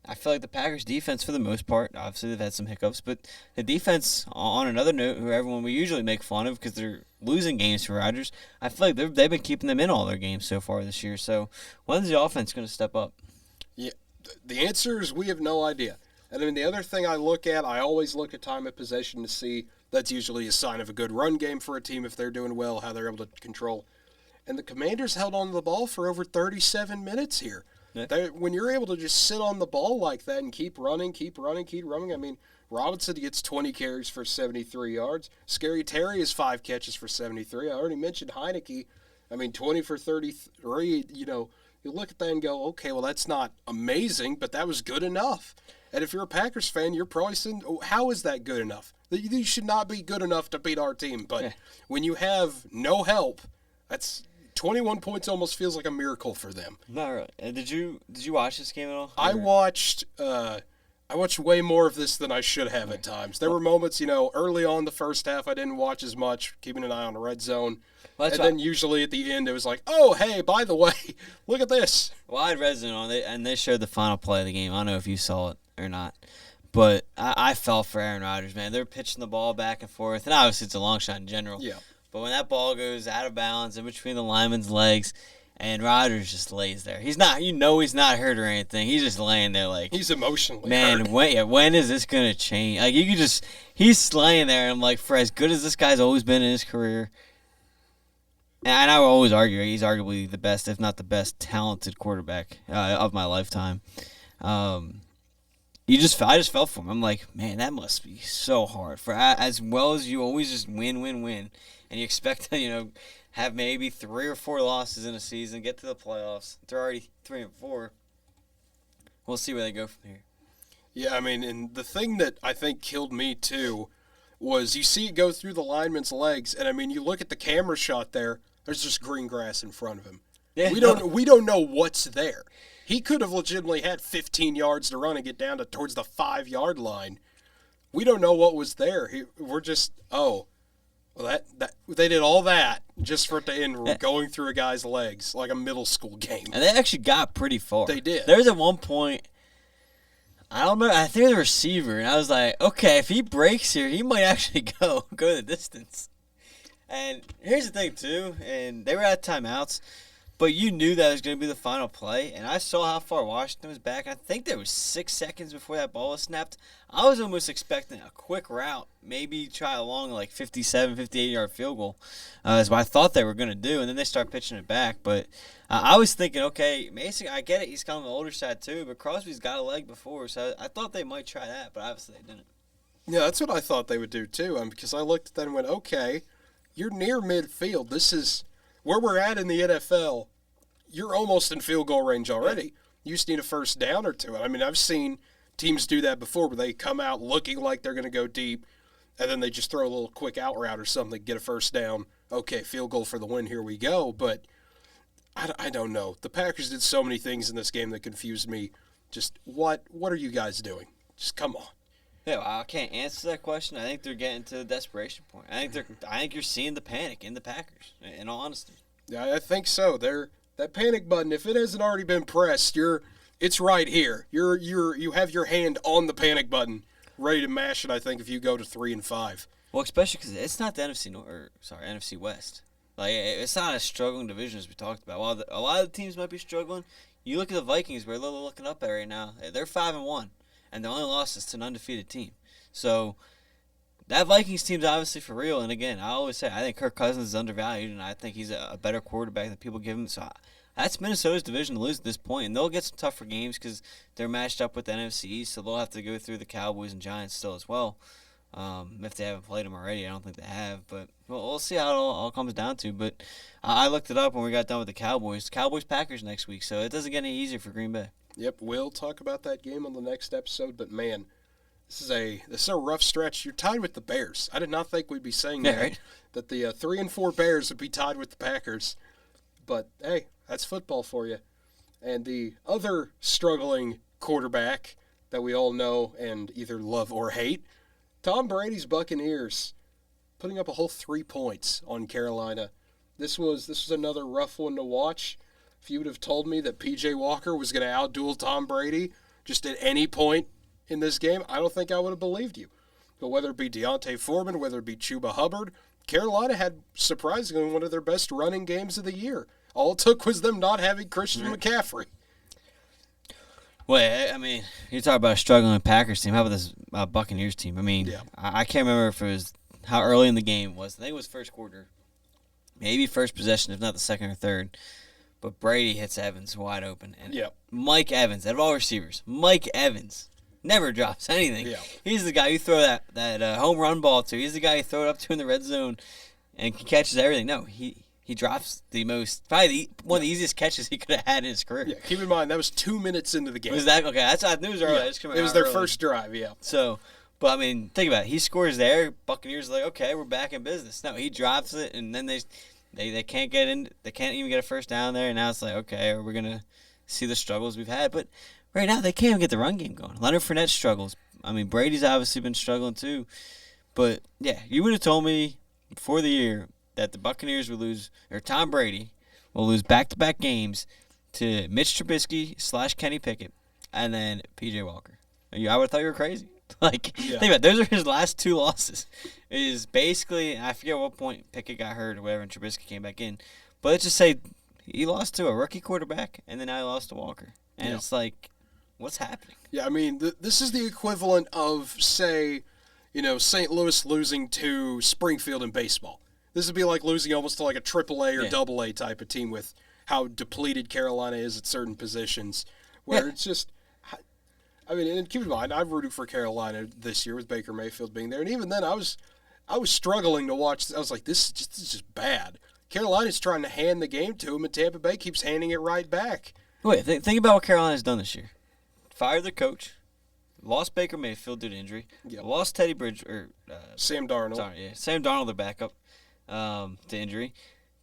I feel like the Packers' defense, for the most part, obviously they've had some hiccups, but the defense, on another note, who everyone we usually make fun of because they're losing games for Rodgers, I feel like they've been keeping them in all their games so far this year. So when's the offense going to step up? Yeah, the answer is we have no idea. And I mean, the other thing I always look at time of possession to see. That's usually a sign of a good run game for a team if they're doing well, how they're able to control. And the Commanders held on to the ball for over 37 minutes here. Yeah. When you're able to just sit on the ball like that and keep running, I mean, Robinson gets 20 carries for 73 yards. Scary Terry has 5 catches for 73. I already mentioned Heineke. I mean, 20 for 33, you look at that and go, okay, well, that's not amazing, but that was good enough. And if you're a Packers fan, you're probably saying, oh, how is that good enough? You should not be good enough to beat our team. But when you have no help, that's 21 points almost feels like a miracle for them. Not really. Did you watch this game at all? I watched way more of this than I should have at times. There were moments, early on the first half I didn't watch as much, keeping an eye on the red zone. Well, then usually at the end it was like, oh, hey, by the way, look at this. Well, I had red zone on it, and they showed the final play of the game. I don't know if you saw it or not. But I felt for Aaron Rodgers, man. They're pitching the ball back and forth, and obviously it's a long shot in general. Yeah. But when that ball goes out of bounds in between the lineman's legs, and Rodgers just lays there. He's not hurt or anything. He's just laying there like he's emotionally hurt. When is this gonna change? Like he's laying there, and I'm like, for as good as this guy's always been in his career, and I will always argue he's arguably the best, if not the best, talented quarterback of my lifetime. I just felt for him. I'm like, man, that must be so hard. For as well as you always just win, and you expect to, have maybe 3 or 4 losses in a season, get to the playoffs. They're already 3-4. We'll see where they go from here. Yeah, I mean, and the thing that I think killed me too was you see it go through the lineman's legs, and I mean, you look at the camera shot there. There's just green grass in front of him. Yeah, we don't know what's there. He could have legitimately had 15 yards to run and get down to towards the 5-yard line. We don't know what was there. We're just, well, that they did all that just for it to end going through a guy's legs like a middle school game. And they actually got pretty far. They did. There was at one point, I don't know, I think the receiver, and I was like, okay, if he breaks here, he might actually go the distance. And here's the thing, too, and they were at timeouts, but you knew that was going to be the final play, and I saw how far Washington was back. I think there was 6 seconds before that ball was snapped. I was almost expecting a quick route, maybe try a long, 57, 58-yard field goal, is what I thought they were going to do, and then they start pitching it back. But I was thinking, okay, Mason, I get it, he's kind of on the older side too, but Crosby's got a leg before, so I thought they might try that, but obviously they didn't. Yeah, that's what I thought they would do too, because I looked at that and went, okay, you're near midfield. This is where we're at in the NFL. You're almost in field goal range already. You just need a first down or two. I mean, I've seen teams do that before where they come out looking like they're going to go deep, and then they just throw a little quick out route or something, get a first down. Okay, field goal for the win, here we go. But I don't know. The Packers did so many things in this game that confused me. Just what are you guys doing? Just come on. Yeah, well, I can't answer that question. I think they're getting to the desperation point. I think you're seeing the panic in the Packers, in all honesty. Yeah, I think so. That panic button, if it hasn't already been pressed, it's right here. You have your hand on the panic button, ready to mash it. I think if you go to 3-5. Well, especially because it's not the NFC West. It's not a struggling division as we talked about. While a lot of the teams might be struggling, you look at the Vikings. We're looking up at right now. They're 5-1, and the only loss is to an undefeated team. So that Vikings team's obviously for real. And again, I always say I think Kirk Cousins is undervalued, and I think he's a better quarterback than people give him. So that's Minnesota's division to lose at this point, and they'll get some tougher games because they're matched up with the NFC East, so they'll have to go through the Cowboys and Giants still as well. If they haven't played them already, I don't think they have, but we'll see how it all comes down to. But I looked it up when we got done with the Cowboys. Cowboys-Packers next week, so it doesn't get any easier for Green Bay. Yep, we'll talk about that game on the next episode, but man, this is a rough stretch. You're tied with the Bears. I did not think we'd be saying that, right? That the 3-4 Bears would be tied with the Packers. But, hey, that's football for you. And the other struggling quarterback that we all know and either love or hate, Tom Brady's Buccaneers, putting up a whole 3 points on Carolina. This was another rough one to watch. If you would have told me that P.J. Walker was going to outduel Tom Brady just at any point in this game, I don't think I would have believed you. But whether it be Deontay Foreman, whether it be Chuba Hubbard, Carolina had surprisingly one of their best running games of the year. All it took was them not having Christian McCaffrey. Well, I mean, you talk about a struggling Packers team. How about this Buccaneers team? I mean, Yeah. I can't remember if it was how early in the game it was. I think it was first quarter, maybe first possession, if not the second or third. But Brady hits Evans wide open. And Yep. Mike Evans, out of all receivers, Mike Evans never drops anything. Yeah. He's the guy you throw that home run ball to. He's the guy you throw it up to in the red zone and he catches everything. No, he drops probably one of the easiest catches he could have had in his career. Yeah, keep in mind, that was 2 minutes into the game. Was that okay? That's I knew it was early. Yeah, it was their first drive, yeah. So, but I mean, think about it. He scores there. Buccaneers are like, okay, we're back in business. No, he drops it, and then they can't get in. They can't even get a first down there. And now it's like, okay, we're gonna see the struggles we've had. But right now, they can't even get the run game going. Leonard Fournette struggles. I mean, Brady's obviously been struggling too. But yeah, you would have told me before the year that the Buccaneers would lose, or Tom Brady will lose back-to-back games to Mitch Trubisky / Kenny Pickett, and then P.J. Walker. I would have thought you were crazy. Think about it. Those are his last 2 losses. It is basically, I forget what point Pickett got hurt or whatever, and Trubisky came back in. But let's just say he lost to a rookie quarterback, and then now he lost to Walker. And it's like, what's happening? Yeah, I mean, this is the equivalent of, say, St. Louis losing to Springfield in baseball. This would be like losing almost to like a AAA or AA type of team with how depleted Carolina is at certain positions, where it's just, I mean, and keep in mind, I've rooted for Carolina this year with Baker Mayfield being there, and even then I was struggling to watch. I was like, this is just bad. Carolina's trying to hand the game to him, and Tampa Bay keeps handing it right back. Wait, think about what Carolina's done this year. Fired their coach, lost Baker Mayfield due to injury, lost Teddy Bridge or Sam Darnold. Sam Darnold, their backup, to injury.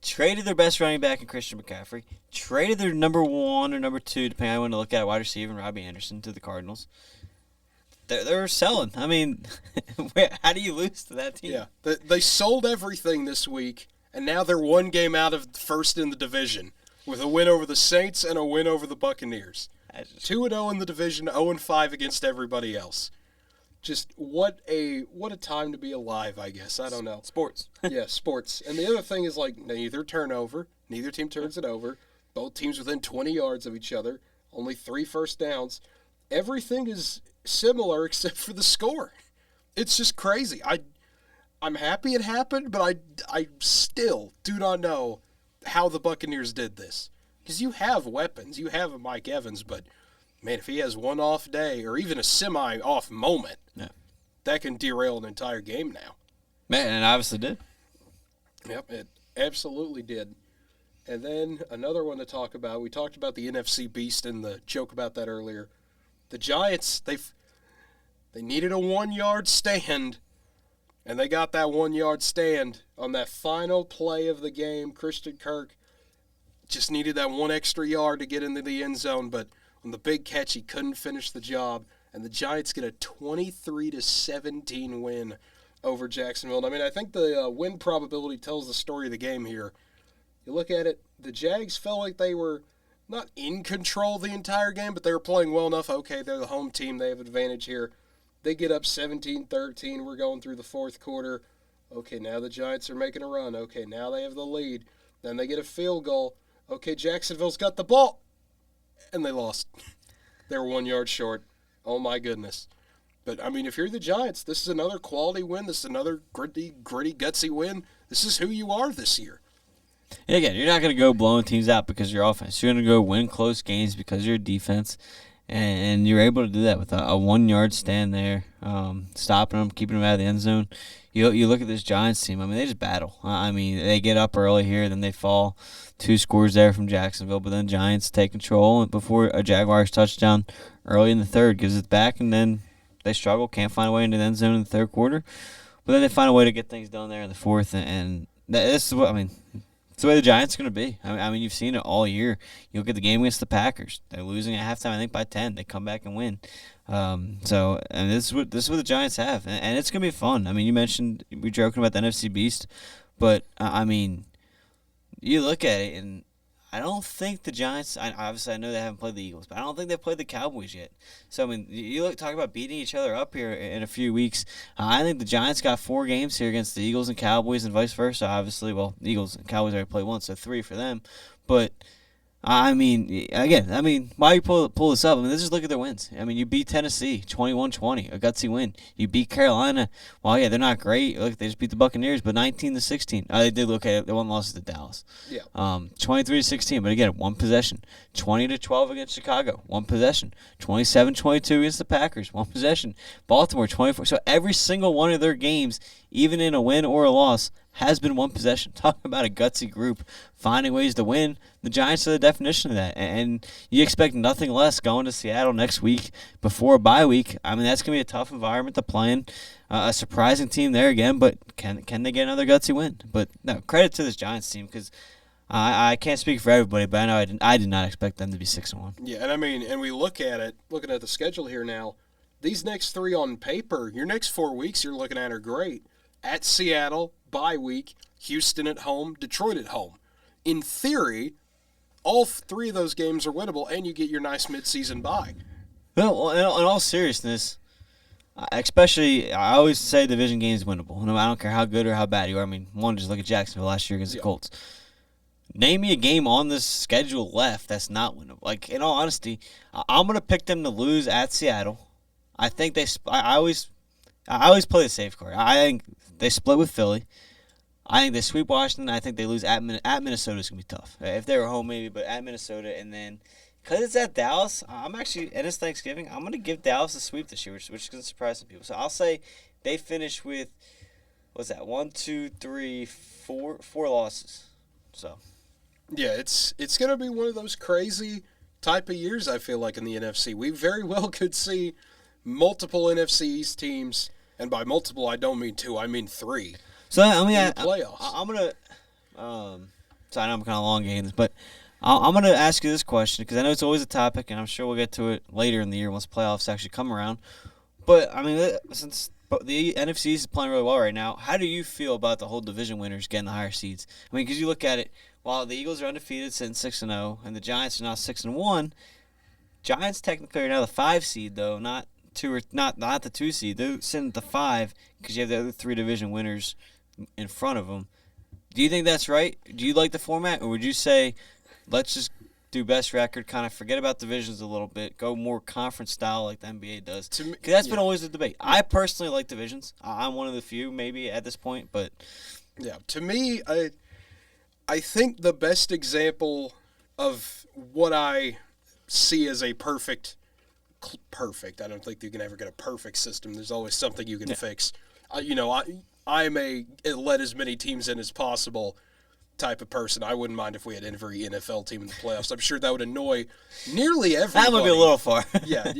traded their best running back in Christian McCaffrey, traded their number 1 or number 2, depending on how you want to look at it, wide receiver, and Robbie Anderson to the Cardinals. They're selling. I mean, how do you lose to that team? Yeah, they sold everything this week, and now they're one game out of first in the division with a win over the Saints and a win over the Buccaneers. 2-0 in the division, 0-5 against everybody else. Just what a time to be alive, I guess. I don't know. Sports. Yeah, sports. And the other thing is, like, neither team turns it over. Both teams within 20 yards of each other. Only 3 first downs. Everything is similar except for the score. It's just crazy. I'm happy it happened, but I still do not know how the Buccaneers did this. Because you have weapons. You have a Mike Evans, but, man, if he has one off day or even a semi-off moment, that can derail an entire game now. Man, and it obviously did. Yep, it absolutely did. And then another one to talk about. We talked about the NFC beast and the joke about that earlier. The Giants, they needed a 1-yard stand, and they got that 1-yard stand on that final play of the game. Christian Kirk just needed that 1 extra yard to get into the end zone, but on the big catch, he couldn't finish the job, and the Giants get a 23-17 win over Jacksonville. I mean, I think the win probability tells the story of the game here. You look at it, the Jags felt like they were not in control the entire game, but they were playing well enough. Okay, they're the home team. They have advantage here. They get up 17-13. We're going through the fourth quarter. Okay, now the Giants are making a run. Okay, now they have the lead. Then they get a field goal. Okay, Jacksonville's got the ball. And they lost. They were 1 yard short. Oh, my goodness. But, I mean, if you're the Giants, this is another quality win. This is another gritty, gutsy win. This is who you are this year. And again, you're not going to go blowing teams out because of your offense. You're going to go win close games because of your defense. And you're able to do that with a 1 yard stand there, stopping them, keeping them out of the end zone. You look at this Giants team. I mean, they just battle. I mean, they get up early here, then they fall. 2 scores there from Jacksonville, but then Giants take control before a Jaguars touchdown early in the third gives it back, and then they struggle, can't find a way into the end zone in the third quarter. But then they find a way to get things done there in the fourth, and this is what I mean. It's the way the Giants are going to be. I mean, you've seen it all year. You look at the game against the Packers. They're losing at halftime, I think, by 10. They come back and win. And this is what the Giants have, and it's going to be fun. I mean, you mentioned we're joking about the NFC Beast, but I mean, you look at it, and I don't think the Giants. Obviously, I know they haven't played the Eagles, but I don't think they've played the Cowboys yet. So I mean, you talk about beating each other up here in a few weeks. I think the Giants got 4 games here against the Eagles and Cowboys, and vice versa. Obviously, well, the Eagles and Cowboys already played once, so 3 for them. But I mean, again, why you pull this up? I mean, let's just look at their wins. I mean, you beat Tennessee 21-20, a gutsy win. You beat Carolina. Well, yeah, they're not great. Look, they just beat the Buccaneers, but 19-16. They did look at it. They won losses to Dallas. Yeah. 23-16, but again, 1 possession. 20-12 against Chicago, 1 possession. 27-22 against the Packers, 1 possession. Baltimore 24. So every single one of their games, even in a win or a loss, has been 1 possession. Talking about a gutsy group finding ways to win. The Giants are the definition of that. And you expect nothing less going to Seattle next week before a bye week. I mean, that's going to be a tough environment to play in. A surprising team there again, but can they get another gutsy win? But no, credit to this Giants team because I can't speak for everybody, but I know I did not expect them to be 6-1. Yeah, and I mean, and we looking at the schedule here now, these next 3 on paper, your next 4 weeks you're looking at are great. At Seattle, bye week, Houston at home, Detroit at home. In theory, all 3 of those games are winnable, and you get your nice midseason bye. Well, in all seriousness, especially, I always say division games winnable. I don't care how good or how bad you are. I mean, just look at Jacksonville last year against the Colts. Name me a game on this schedule left that's not winnable. Like, in all honesty, I'm going to pick them to lose at Seattle. I think I always play the safe card. I think they split with Philly. I think they sweep Washington. I think they lose at Minnesota. Is going to be tough. If they were home, maybe, but at Minnesota. And then, because it's at Dallas, and it's Thanksgiving, I'm going to give Dallas a sweep this year, which is going to surprise some people. So I'll say they finish with, what's that, 1, 2, 3, 4 losses. So. Yeah, it's going to be one of those crazy type of years, I feel like, in the NFC. We very well could see multiple NFC East teams, and by multiple, I don't mean 2, I mean 3. So, I mean, playoffs. I'm going to So I know I'm kind of elongating this, but I'm going to ask you this question because I know it's always a topic, and I'm sure we'll get to it later in the year once playoffs actually come around. But, I mean, since the NFC is playing really well right now, how do you feel about the whole division winners getting the higher seeds? I mean, because you look at it, while the Eagles are undefeated, sitting 6-0, and the Giants are now 6-1, Giants technically are now the 5 seed, though, not the 2 seed. They're sitting at the 5 because you have the other 3 division winners in front of them. Do you think that's right? Do you like the format, or would you say let's just do best record, kind of forget about divisions a little bit, go more conference style like the NBA does? Because that's been always the debate. I personally like divisions. I'm one of the few maybe at this point, but yeah, to me, I think the best example of what I see as a perfect. I don't think you can ever get a perfect system. There's always something you can fix. I'm a let as many teams in as possible type of person. I wouldn't mind if we had every NFL team in the playoffs. I'm sure that would annoy nearly everybody. That would be a little far. Yeah,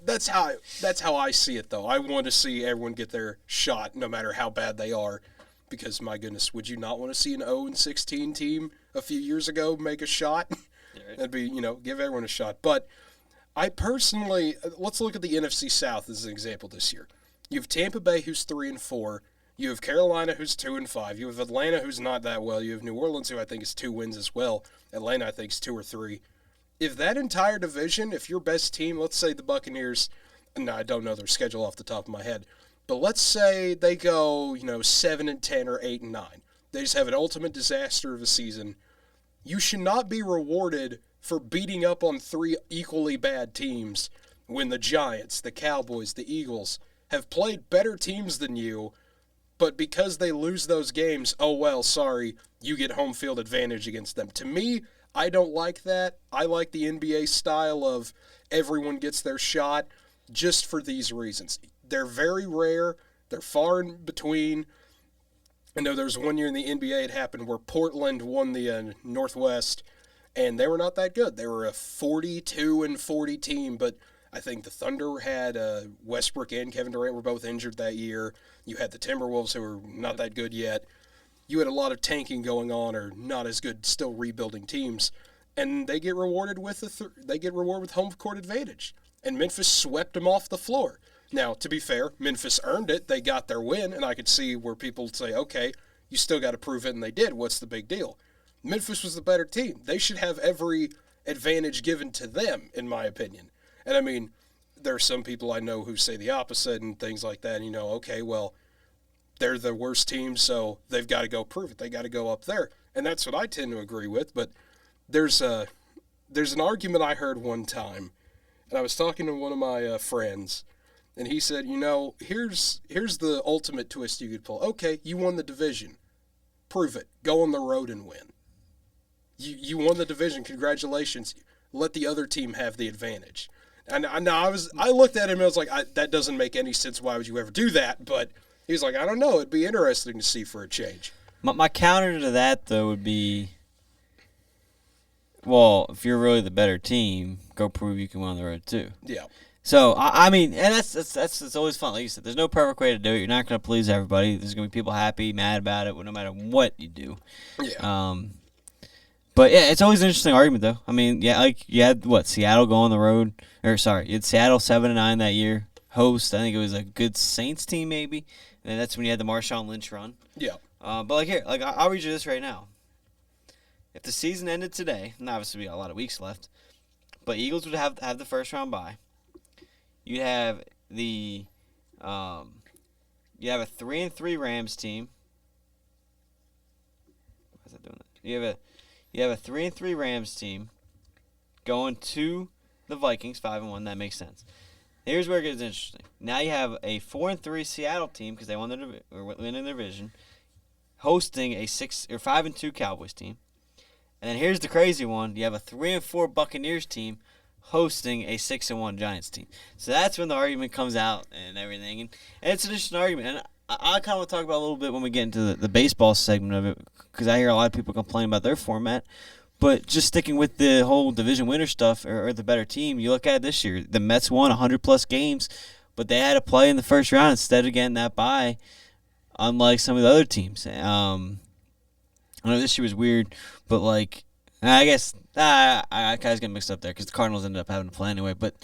that's how I see it, though. I want to see everyone get their shot, no matter how bad they are. Because my goodness, would you not want to see an 0-16 team a few years ago make a shot? Right. That'd be, give everyone a shot. But I personally, let's look at the NFC South as an example this year. You have Tampa Bay, who's 3-4. You have Carolina, who's 2-5. You have Atlanta, who's not that well. You have New Orleans, who I think is 2 wins as well. Atlanta, I think, is 2 or 3. If that entire division, if your best team, let's say the Buccaneers, no, I don't know their schedule off the top of my head, but let's say they go, 7-10 or 8-9. They just have an ultimate disaster of a season. You should not be rewarded for beating up on 3 equally bad teams when the Giants, the Cowboys, the Eagles have played better teams than you, but because they lose those games, oh well, sorry, you get home field advantage against them. To me, I don't like that. I like the NBA style of everyone gets their shot just for these reasons. They're very rare. They're far in between. I know there was one year in the NBA it happened where Portland won the Northwest, and they were not that good. They were a 42-40 team, but I think the Thunder had Westbrook and Kevin Durant were both injured that year. You had the Timberwolves, who were not that good yet. You had a lot of tanking going on, or not as good, still rebuilding teams, and they get rewarded with home court advantage. And Memphis swept them off the floor. Now, to be fair, Memphis earned it. They got their win, and I could see where people say, okay, you still got to prove it, and they did. What's the big deal? Memphis was the better team. They should have every advantage given to them, in my opinion. And I mean, there are some people I know who say the opposite and things like that. And, okay, well, they're the worst team, so they've got to go prove it. They got to go up there. And that's what I tend to agree with. But there's an argument I heard one time, and I was talking to one of my friends, and he said, here's the ultimate twist you could pull. Okay, you won the division. Prove it. Go on the road and win. You won the division. Congratulations. Let the other team have the advantage. And I looked at him and I was like, that doesn't make any sense. Why would you ever do that? But he was like, I don't know. It'd be interesting to see for a change. My counter to that, though, would be, well, if you're really the better team, go prove you can win on the road too. Yeah. So I mean, and that's always fun. Like you said, there's no perfect way to do it. You're not going to please everybody. There's going to be people happy, mad about it, no matter what you do. Yeah. But yeah, it's always an interesting argument, though. I mean, yeah, like you had Seattle go on the road, you had Seattle 7-9 that year. Host, I think it was a good Saints team, maybe. And that's when you had the Marshawn Lynch run. Yeah. But I'll read you this right now. If the season ended today, and obviously we got a lot of weeks left, but Eagles would have the first round bye. You'd have a 3-3 Rams team. Why is that doing that? You have a 3-3 Rams team going to the Vikings 5-1. That makes sense. Here's where it gets interesting. Now you have a 4-3 Seattle team because they won their division, hosting a 5-2 Cowboys team. And then here's the crazy one: you have a 3-4 Buccaneers team hosting a 6-1 Giants team. So that's when the argument comes out and everything, and it's an interesting argument. And I kind of want to talk about a little bit when we get into the baseball segment of it, because I hear a lot of people complain about their format. But just sticking with the whole division winner stuff or the better team, you look at it this year. The Mets won 100-plus games, but they had to play in the first round instead of getting that bye, unlike some of the other teams. I know this year was weird, but like I guess I guys get mixed up there because the Cardinals ended up having to play anyway. But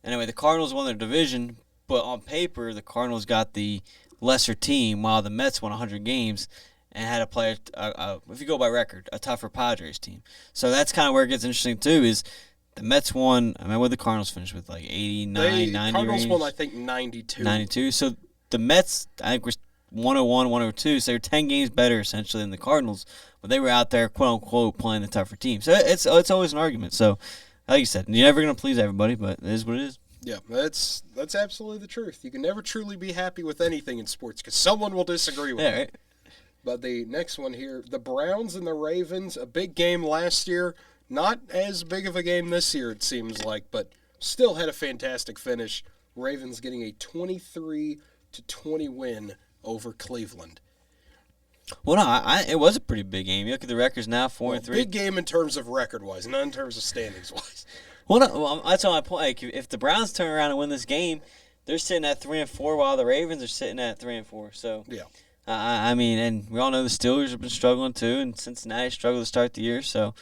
anyway, the Cardinals won their division, but on paper the Cardinals got the lesser team, while the Mets won 100 games and had to play, if you go by record, a tougher Padres team. So that's kind of where it gets interesting too. Is the Mets won? I mean, what did the Cardinals finish with? Like 89, 90 Cardinals range? won, I think, 92. 92. So the Mets, I think, were 101, 102. So they were 10 games better essentially than the Cardinals, but they were out there, quote unquote, playing the tougher team. So it's always an argument. So, like you said, you're never going to please everybody, but it is what it is. Yeah, that's absolutely the truth. You can never truly be happy with anything in sports because someone will disagree with you. Right. But the next one here, the Browns and the Ravens, a big game last year. Not as big of a game this year, it seems like, but still had a fantastic finish. Ravens getting a 23-20 win over Cleveland. Well, no, it was a pretty big game. You look at the records now, 4-3. Big game in terms of record-wise, not in terms of standings-wise. Well, no, that's all my point. Like, if the Browns turn around and win this game, they're sitting at 3-4, while the Ravens are sitting at 3-4. So, yeah. I mean, and we all know the Steelers have been struggling too, and Cincinnati struggled to start the year. So,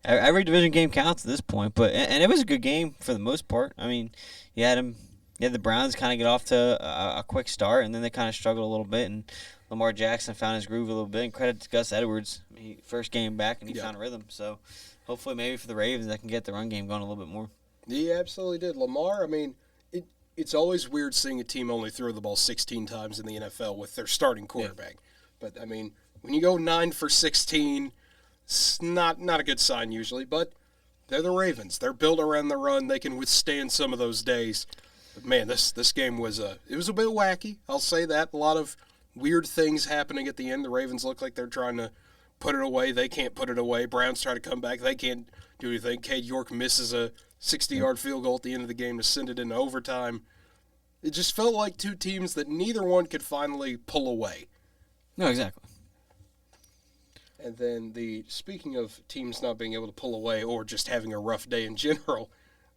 every division game counts at this point. But and it was a good game for the most part. I mean, you had the Browns kind of get off to a quick start, and then they kind of struggled a little bit, and Lamar Jackson found his groove a little bit. And credit to Gus Edwards, first game back, and he found a rhythm. So, hopefully, maybe for the Ravens, that can get the run game going a little bit more. He absolutely did. Lamar, I mean, it's always weird seeing a team only throw the ball 16 times in the NFL with their starting quarterback. Yeah. But, I mean, when you go 9 for 16, it's not a good sign usually. But they're the Ravens. They're built around the run. They can withstand some of those days. But, man, this game was a bit wacky. I'll say that. A lot of weird things happening at the end. The Ravens look like they're trying to put it away. They can't put it away. Browns try to come back. They can't do anything. Cade York misses a 60-yard field goal at the end of the game to send it into overtime. It just felt like two teams that neither one could finally pull away. No, exactly. And then speaking of teams not being able to pull away or just having a rough day in general,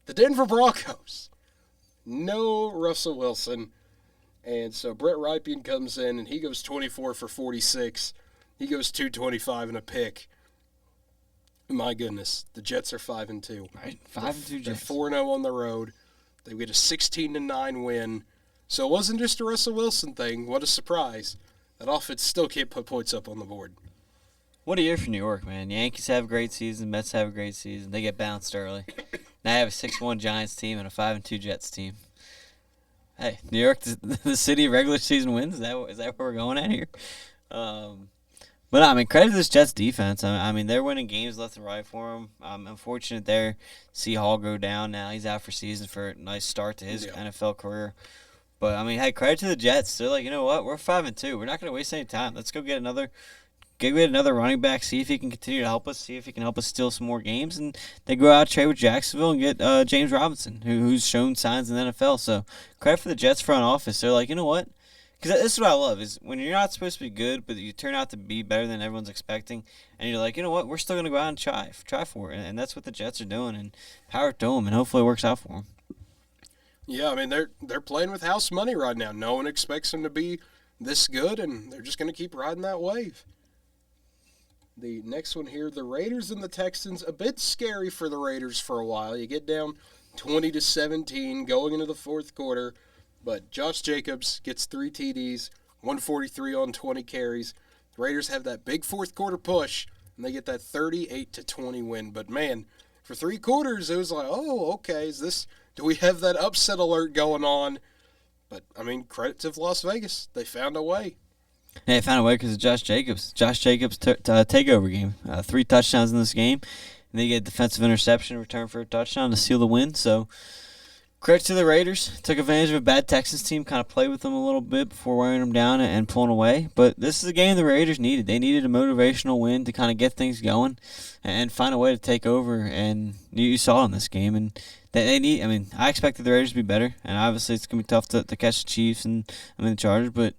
the Denver Broncos. No Russell Wilson. And so Brett Rypien comes in and he goes 24 for 46. He goes 225 and a pick. My goodness, the Jets are 5-2. Right, 5-2 They're Jets. 4-0 on the road. They get a 16-9 win. So it wasn't just a Russell Wilson thing. What a surprise. That offense still can't put points up on the board. What a year for New York, man. Yankees have a great season. Mets have a great season. They get bounced early. Now you have a 6-1 Giants team and a 5-2 Jets team. Hey, New York, the city of regular season wins. Is that where we're going at here? But, I mean, credit to this Jets defense. I mean, they're winning games left and right for them. Unfortunate there. See Hall go down now. He's out for season for a nice start to his NFL career. But, I mean, hey, credit to the Jets. They're like, you know what? We're 5-2. We're not going to waste any time. Let's go get another running back, see if he can continue to help us, see if he can help us steal some more games. And they go out, trade with Jacksonville, and get James Robinson, who's shown signs in the NFL. So, credit for the Jets front office. They're like, you know what? Because this is what I love, is when you're not supposed to be good, but you turn out to be better than everyone's expecting, and you're like, you know what, we're still going to go out and try for it. And that's what the Jets are doing, and power to them, and hopefully it works out for them. Yeah, I mean, they're playing with house money right now. No one expects them to be this good, and they're just going to keep riding that wave. The next one here, the Raiders and the Texans, a bit scary for the Raiders for a while. You get down 20-17 going into the fourth quarter. But Josh Jacobs gets 3 TDs, 143 on 20 carries. The Raiders have that big fourth quarter push, and they get that 38-20 win. But, man, for 3 quarters, it was like, oh, okay, do we have that upset alert going on? But, I mean, credit to Las Vegas. They found a way. Yeah, they found a way because of Josh Jacobs. Josh Jacobs' takeover game. 3 touchdowns in this game. And they get a defensive interception return for a touchdown to seal the win. So, credit to the Raiders. Took advantage of a bad Texans team, kind of played with them a little bit before wearing them down and pulling away. But this is a game the Raiders needed. They needed a motivational win to kind of get things going and find a way to take over. And you saw it in this game. And they need. I mean, I expected the Raiders to be better. And obviously it's going to be tough to catch the Chiefs and the Chargers. But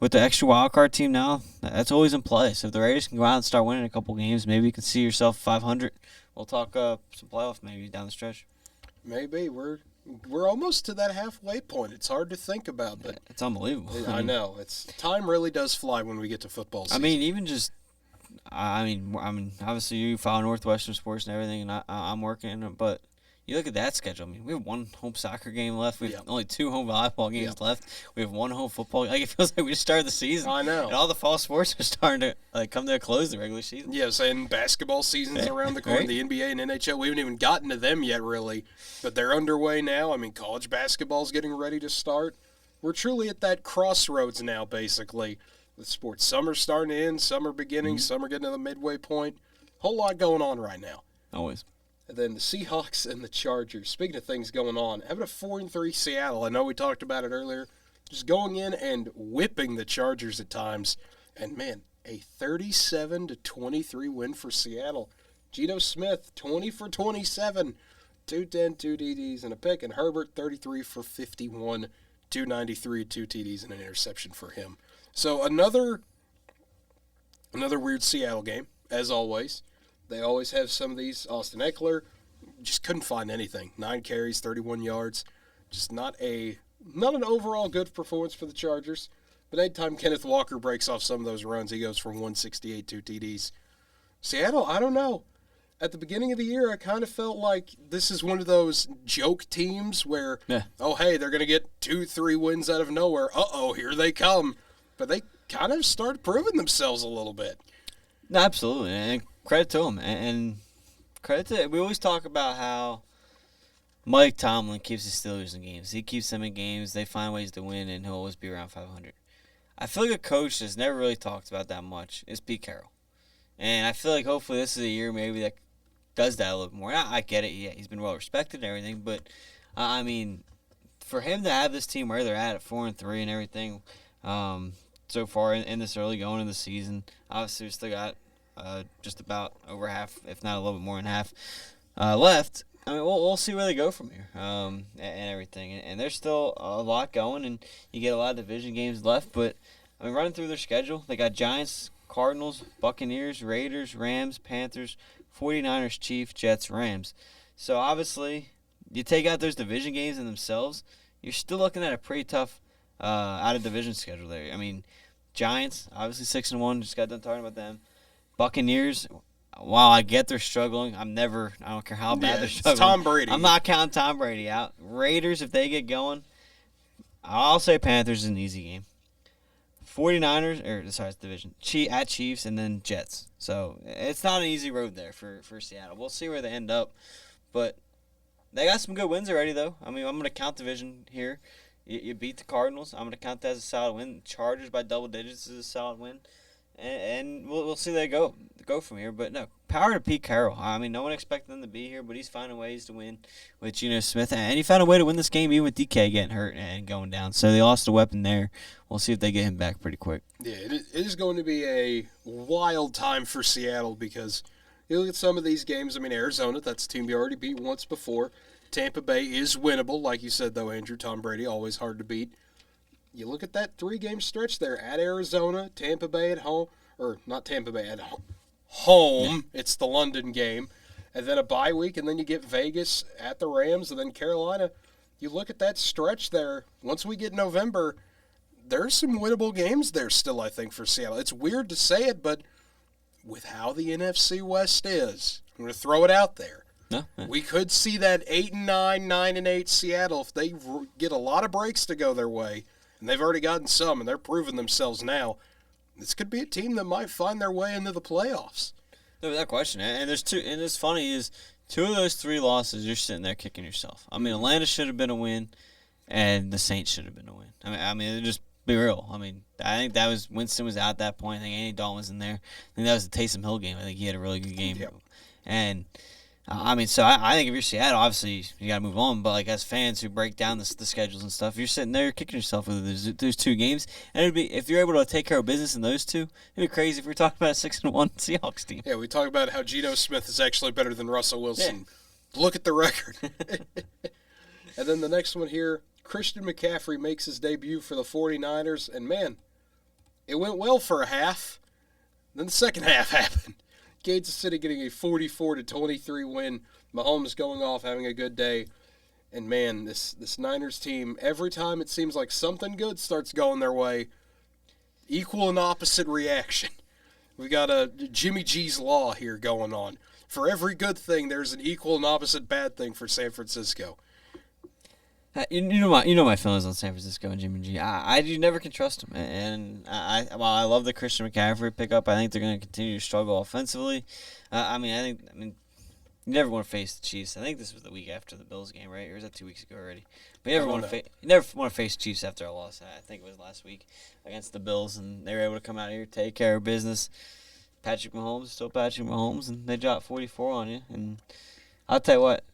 with the extra wild card team now, that's always in play. So if the Raiders can go out and start winning a couple games, maybe you can see yourself 500. We'll talk some playoff maybe down the stretch. Maybe. We're almost to that halfway point. It's hard to think about, but it's unbelievable. I know. Time really does fly when we get to football season. I mean, even just I mean, obviously you follow Northwestern sports and everything, and I'm working, but you look at that schedule. I mean, we have one home soccer game left. We have only 2 home volleyball games left. We have 1 home football. Like, it feels like we just started the season. I know. And all the fall sports are starting to come to a close the regular season. Yes, and basketball season's around the corner. Right. The NBA and NHL, we haven't even gotten to them yet, really. But they're underway now. I mean, college basketball's getting ready to start. We're truly at that crossroads now, basically, with sports. Summer's starting to end, summer beginning, summer getting to the midway point. Whole lot going on right now. Always. And then the Seahawks and the Chargers. Speaking of things going on, having a 4-3 Seattle. I know we talked about it earlier. Just going in and whipping the Chargers at times. And, man, a 37-23 win for Seattle. Geno Smith, 20 for 27. 210, 2 TDs, and a pick. And Herbert, 33 for 51. 293, 2 TDs, and an interception for him. So another weird Seattle game, as always. They always have some of these. Austin Eckler just couldn't find anything. 9 carries, 31 yards. Just not an overall good performance for the Chargers. But anytime Kenneth Walker breaks off some of those runs, he goes from 168 to 2 TDs. Seattle, I don't know. At the beginning of the year, I kind of felt like this is one of those joke teams where, oh, hey, they're going to get 2-3 wins out of nowhere. Uh-oh, here they come. But they kind of started proving themselves a little bit. No, absolutely, and credit to him. And credit to we always talk about how Mike Tomlin keeps the Steelers in games. He keeps them in games. They find ways to win, and he'll always be around 500. I feel like a coach that's never really talked about that much is Pete Carroll. And I feel like hopefully this is a year maybe that does that a little bit more. I get it. Yeah, he's been well respected and everything, but I mean, for him to have this team where they're at 4-3 and everything, so far in this early going into the season, obviously we still got just about over half, if not a little bit more than half, left. I mean, we'll see where they go from here and everything. And there's still a lot going, and you get a lot of division games left. But I mean, running through their schedule, they got Giants, Cardinals, Buccaneers, Raiders, Rams, Panthers, 49ers, Chiefs, Jets, Rams. So obviously, you take out those division games in themselves, you're still looking at a pretty tough out-of-division schedule there. I mean, Giants, obviously 6-1, just got done talking about them. Buccaneers, while I get they're struggling, I don't care how bad they're struggling. It's Tom Brady. I'm not counting Tom Brady out. Raiders, if they get going, I'll say Panthers is an easy game. 49ers, it's division, at Chiefs, and then Jets. So it's not an easy road there for Seattle. We'll see where they end up. But they got some good wins already, though. I mean, I'm going to count division here. You beat the Cardinals. I'm going to count that as a solid win. Chargers by double digits is a solid win. And we'll see they go from here. But no, power to Pete Carroll. I mean, no one expected them to be here, but he's finding ways to win with Geno Smith. And he found a way to win this game even with DK getting hurt and going down. So they lost a weapon there. We'll see if they get him back pretty quick. Yeah, it is going to be a wild time for Seattle because you look at some of these games. I mean, Arizona, that's a team you already beat once before. Tampa Bay is winnable. Like you said, though, Andrew, Tom Brady, always hard to beat. You look at that 3-game stretch there at Arizona, Tampa Bay at home, or not Tampa Bay, at home. Yeah. It's the London game. And then a bye week, and then you get Vegas at the Rams, and then Carolina. You look at that stretch there. Once we get November, there's some winnable games there still, I think, for Seattle. It's weird to say it, but with how the NFC West is, I'm going to throw it out there. No. We could see that 8-9, 9-8 Seattle if they get a lot of breaks to go their way. And they've already gotten some, and they're proving themselves now. This could be a team that might find their way into the playoffs. No, without question. And there's two. And it's funny is 2 of those 3 losses, you're sitting there kicking yourself. I mean, Atlanta should have been a win, and the Saints should have been a win. I mean, just be real. I mean, I think that was Winston was out at that point. I think Andy Dalton was in there. I think that was the Taysom Hill game. I think he had a really good game. Yep. And I mean, so I think if you're Seattle, obviously you got to move on. But like as fans who break down the schedules and stuff, you're sitting there kicking yourself with those 2 games. And it'd be if you're able to take care of business in those 2, it'd be crazy if we're talking about a 6-1 Seahawks team. Yeah, we talk about how Geno Smith is actually better than Russell Wilson. Yeah. Look at the record. And then the next one here, Christian McCaffrey makes his debut for the 49ers. And man, it went well for a half. Then the second half happened. Kansas City getting a 44-23 win. Mahomes going off, having a good day. And, man, this Niners team, every time it seems like something good starts going their way, equal and opposite reaction. We got a Jimmy G's law here going on. For every good thing, there's an equal and opposite bad thing for San Francisco. You know my feelings on San Francisco and Jimmy G. I do never can trust him, and while I love the Christian McCaffrey pickup, I think they're going to continue to struggle offensively. I mean, you never want to face the Chiefs. I think this was the week after the Bills game, right? Or was that 2 weeks ago already? But you never want to face the Chiefs after a loss. I think it was last week against the Bills, and they were able to come out here, take care of business. Patrick Mahomes is still Patrick Mahomes, and they dropped 44 on you. And I'll tell you what,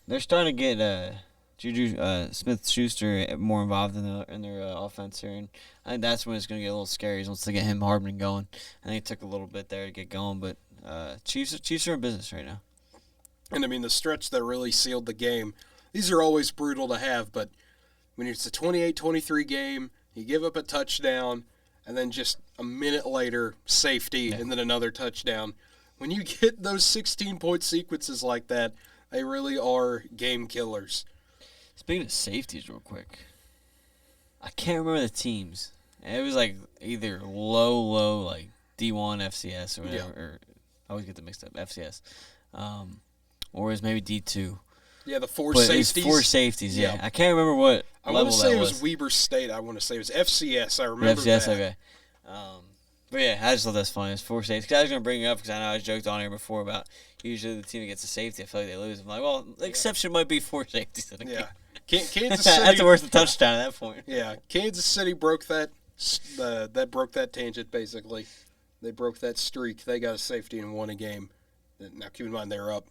they're starting to get Juju Smith-Schuster more involved in their offense here, and I think that's when it's going to get a little scary once they get him Hardman going. I think it took a little bit there to get going, but Chiefs are in business right now. And I mean, the stretch that really sealed the game, these are always brutal to have, but when it's a 28-23 game, you give up a touchdown, and then just a minute later, safety, and then another touchdown. When you get those 16-point sequences like that, they really are game killers. Speaking of safeties real quick, I can't remember the teams. It was like either low, like D1 FCS or whatever. Or I always get them mixed up, FCS. Or it was maybe D2. Yeah, the four but safeties. Four safeties, yeah. I can't remember what I level want to say that it was Weber State. I want to say it was FCS. I remember FCS, that. okay. But yeah, I just thought that's funny. It's four safeties. 'Cause I was going to bring it up because I know I joked on here before about usually the team that gets a safety, I feel like they lose. I'm like, well, the exception might be four safeties. Yeah. Kansas City. That's worth a touchdown at that point. Yeah, Kansas City broke that tangent, basically. They broke that streak. They got a safety and won a game. Now, keep in mind, they were up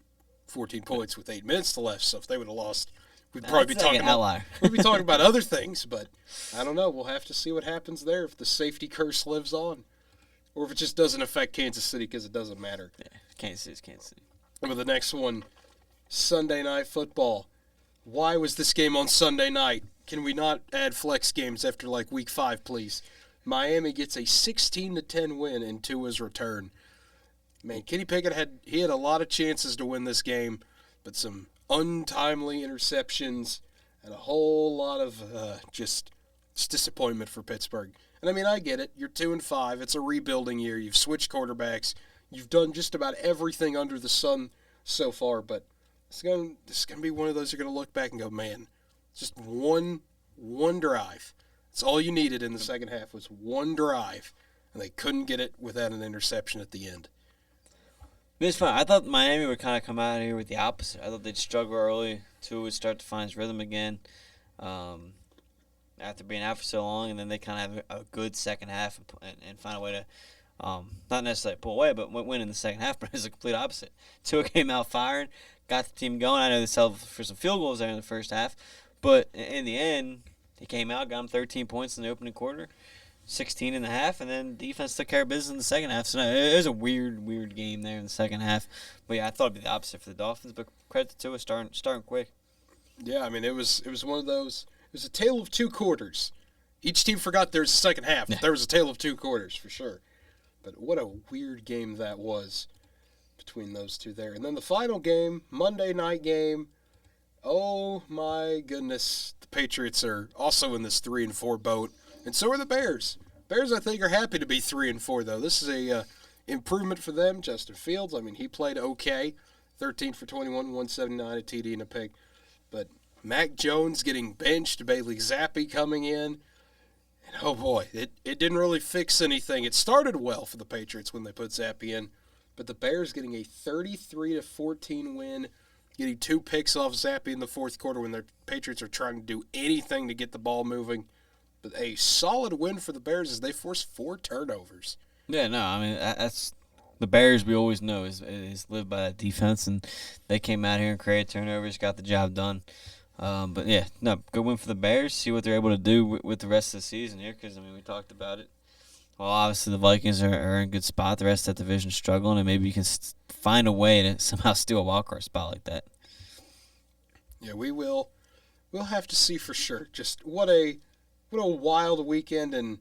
14 points with 8 minutes left, so if they would have lost, we'd probably be talking about other things, but I don't know. We'll have to see what happens there if the safety curse lives on, or if it just doesn't affect Kansas City because it doesn't matter. Yeah, Kansas City's Kansas City. But the next one, Sunday Night Football. Why was this game on Sunday night? Can we not add flex games after like week 5, please? Miami gets a 16-10 win in Tua's return. Man, Kenny Pickett had a lot of chances to win this game, but some untimely interceptions and a whole lot of just disappointment for Pittsburgh. And I mean, I get it. You're 2-5. It's a rebuilding year. You've switched quarterbacks. You've done just about everything under the sun so far, but this is going to be one of those you're going to look back and go, man, just one drive. That's all you needed in the second half was one drive, and they couldn't get it without an interception at the end. It's fine. I thought Miami would kind of come out of here with the opposite. I thought they'd struggle early. Tua would start to find his rhythm again after being out for so long, and then they kind of have a good second half and find a way to not necessarily pull away, but win in the second half. But it was the complete opposite. Tua came out firing, got the team going. I know they settled for some field goals there in the first half, but in the end, he came out, got him 13 points in the opening quarter. 16 and a half, and then defense took care of business in the second half. So it was a weird game there in the second half. But yeah, I thought it'd be the opposite for the Dolphins. But credit to it, starting quick. Yeah, I mean it was one of those. It was a tale of two quarters. Each team forgot there was a second half. But there was a tale of two quarters for sure. But what a weird game that was between those two there. And then the final game, Monday night game. Oh my goodness, the Patriots are also in this 3-4 boat. And so are the Bears. Bears, I think, are happy to be 3-4, though. This is a improvement for them. Justin Fields, I mean, he played okay. 13 for 21, 179, a TD and a pick. But Mac Jones getting benched, Bailey Zappi coming in. And, oh, boy, it didn't really fix anything. It started well for the Patriots when they put Zappi in. But the Bears getting a 33-14 win, getting 2 picks off Zappi in the fourth quarter when the Patriots are trying to do anything to get the ball moving. But a solid win for the Bears as they forced 4 turnovers. Yeah, no, I mean, that's the Bears we always know is live by that defense, and they came out here and created turnovers, got the job done. But, yeah, no, good win for the Bears. See what they're able to do with the rest of the season here because, I mean, we talked about it. Well, obviously the Vikings are in a good spot. The rest of that division struggling, and maybe you can find a way to somehow steal a wildcard spot like that. Yeah, we will. We'll have to see for sure. Just what a wild weekend, and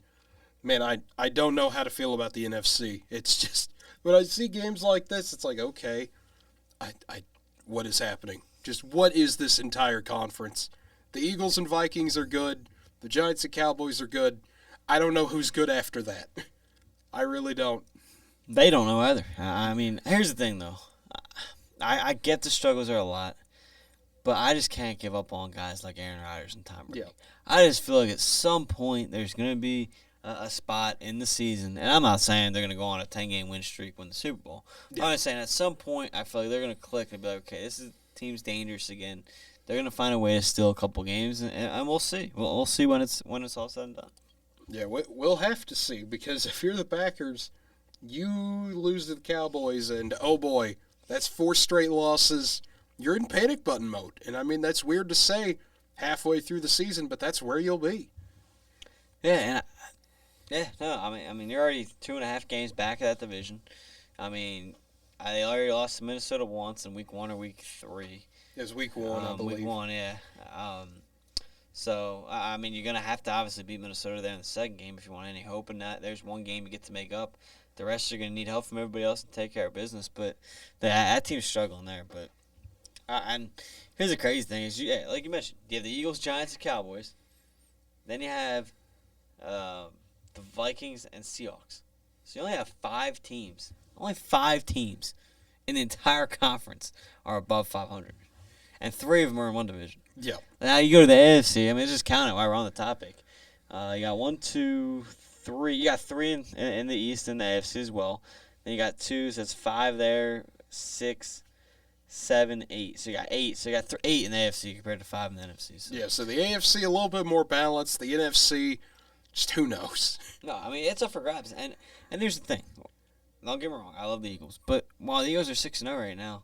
man, I don't know how to feel about the NFC. It's just when I see games like this, it's like, okay, what is happening? Just what is this entire conference? The Eagles and Vikings are good. The Giants and Cowboys are good. I don't know who's good after that. I really don't. They don't know either. I mean, here's the thing, though. I get the struggles are a lot, but I just can't give up on guys like Aaron Rodgers and Tom Brady. Yeah. I just feel like at some point there's going to be a spot in the season, and I'm not saying they're going to go on a 10-game win streak, win the Super Bowl. Yeah. I'm just saying at some point I feel like they're going to click and be like, okay, this team's dangerous again. They're going to find a way to steal a couple games, and we'll see. We'll see when it's all said and done. Yeah, we'll have to see, because if you're the Packers, you lose to the Cowboys, and oh boy, that's 4 straight losses. You're in panic button mode. And I mean, that's weird to say halfway through the season, but that's where you'll be. Yeah, I mean, you're already 2.5 games back of that division. I mean, they already lost to Minnesota once in week 1 or week 3. It was week 1, I believe. Week 1, yeah. So, I mean, you're going to have to obviously beat Minnesota there in the second game if you want any hope in that. There's one game you get to make up. The rest are going to need help from everybody else to take care of business. But that team's struggling there. But and here's the crazy thing is, like you mentioned, you have the Eagles, Giants, and Cowboys. Then you have the Vikings and Seahawks. So you only have 5 teams. Only 5 teams in the entire conference are above 500. And 3 of them are in one division. Yeah. Now you go to the AFC. I mean, just count it while we're on the topic. You got 1, 2, 3. You got 3 in the East and the AFC as well. Then you got 2, so that's 5 there, 6, 7, 8. So you got 8. So you got 8 in the AFC compared to 5 in the NFC. So. Yeah, so the AFC a little bit more balanced. The NFC, just who knows? No, I mean, it's up for grabs. And here's the thing. Don't get me wrong. I love the Eagles. But while the Eagles are 6-0 right now,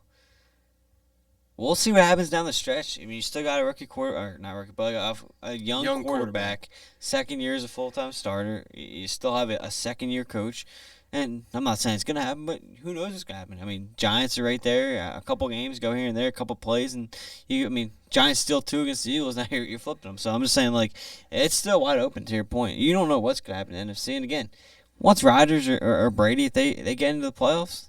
we'll see what happens down the stretch. I mean, you still got a a young quarterback. Second year as a full-time starter. You still have a second-year coach. And I'm not saying it's going to happen, but who knows what's going to happen. I mean, Giants are right there. A couple games, go here and there, a couple plays. And, Giants still 2 against the Eagles. Now you're flipping them. So I'm just saying, it's still wide open to your point. You don't know what's going to happen in the NFC. And, again, once Rodgers or Brady, if they get into the playoffs,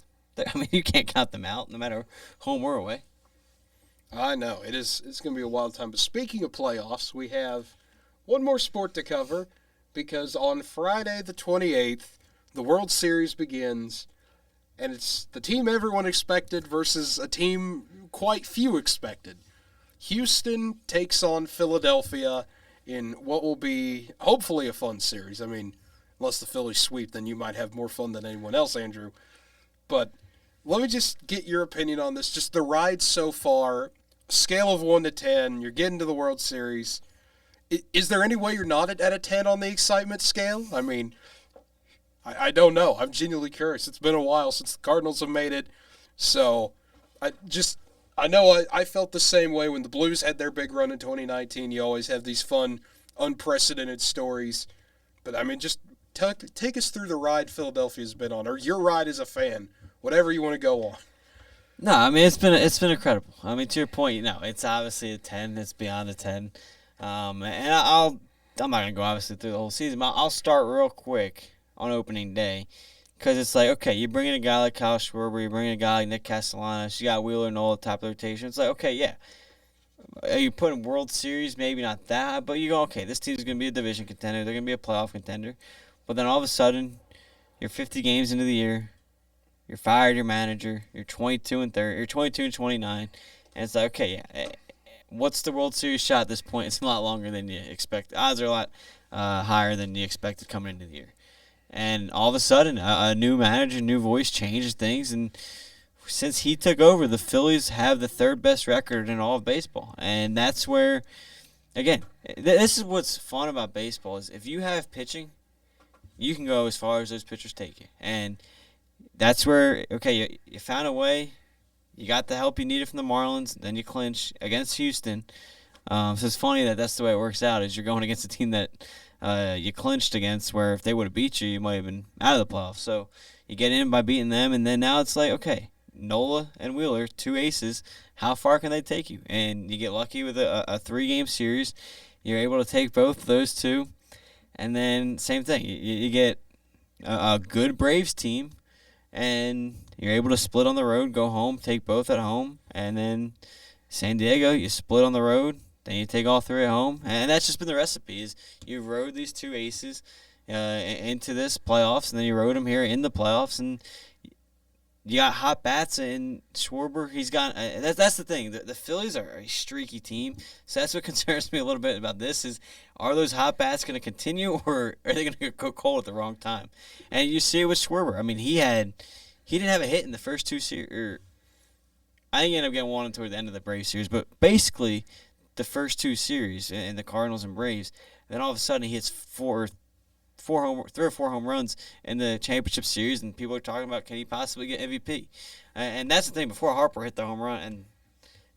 you can't count them out no matter home or away. I know. It's going to be a wild time. But speaking of playoffs, we have one more sport to cover, because on Friday the 28th, the World Series begins, and it's the team everyone expected versus a team quite few expected. Houston takes on Philadelphia in what will be hopefully a fun series. I mean, unless the Phillies sweep, then you might have more fun than anyone else, Andrew. But let me just get your opinion on this. Just the ride so far, scale of 1 to 10, you're getting to the World Series. Is there any way you're not at a 10 on the excitement scale? I mean, I don't know. I'm genuinely curious. It's been a while since the Cardinals have made it. So I know I felt the same way when the Blues had their big run in 2019. You always have these fun, unprecedented stories. But, I mean, just take us through the ride Philadelphia's been on, or your ride as a fan, whatever you want to go on. No, I mean, it's been incredible. I mean, to your point, it's obviously a 10. It's beyond a 10. And I'm not going to go, obviously, through the whole season, but I'll start real quick on opening day, because it's like, okay, you bring in a guy like Kyle Schwarber, you bring in a guy like Nick Castellanos, you got Wheeler and all the top of the rotation. It's like, okay, yeah, you put in World Series, maybe not that, but you go, okay, this team's going to be a division contender, they're going to be a playoff contender, but then all of a sudden, you're 50 games into the year, you're fired your manager, you're 22 and 29, and it's like, okay, yeah, what's the World Series shot at this point? It's a lot longer than you expect. Odds are a lot higher than you expected coming into the year. And all of a sudden, a new manager, new voice changes things. And since he took over, the Phillies have the 3rd best record in all of baseball. And that's where, again, this is what's fun about baseball is if you have pitching, you can go as far as those pitchers take you. And that's where, okay, you found a way. You got the help you needed from the Marlins. Then you clinch against Houston. So it's funny that's the way it works out is you're going against a team that you clinched against, where if they would have beat you, you might have been out of the playoffs. So you get in by beating them, and then now it's like, okay, Nola and Wheeler, 2 aces, how far can they take you? And you get lucky with a 3-game series. You're able to take both those 2. And then same thing, you get a good Braves team, and you're able to split on the road, go home, take both at home. And then San Diego, you split on the road, then you take all 3 at home, and that's just been the recipe. Is you rode these 2 aces into this playoffs, and then you rode them here in the playoffs, and you got hot bats in Schwarber. He's got that's the thing. The Phillies are a streaky team, so that's what concerns me a little bit about this. Is are those hot bats going to continue, or are they going to go cold at the wrong time? And you see it with Schwarber. I mean, he didn't have a hit in the first two series. I think he ended up getting one toward the end of the Braves series, but basically the first two series in the Cardinals and Braves. Then all of a sudden he hits three or four home runs in the championship series, and people are talking about can he possibly get MVP? And that's the thing. Before Harper hit the home run and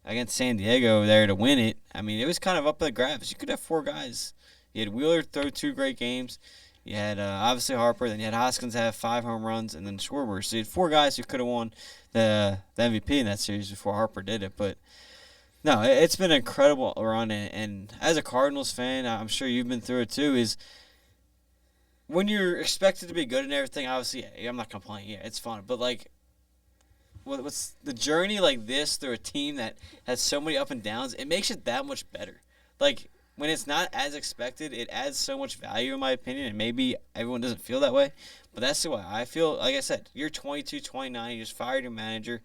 against San Diego there to win it, I mean, it was kind of up for the grabs. You could have four guys. You had Wheeler throw 2 great games. You had obviously Harper. Then you had Hoskins have 5 home runs, and then Schwarber. So you had 4 guys who could have won the MVP in that series before Harper did it. But no, it's been an incredible run. And as a Cardinals fan, I'm sure you've been through it too, is when you're expected to be good and everything, obviously, yeah, I'm not complaining. Yeah, it's fun. But, like, what's the journey like this through a team that has so many up and downs, it makes it that much better. Like, when it's not as expected, it adds so much value, in my opinion, and maybe everyone doesn't feel that way. But that's the way I feel. Like I said, you're 22, 29, you just fired your manager.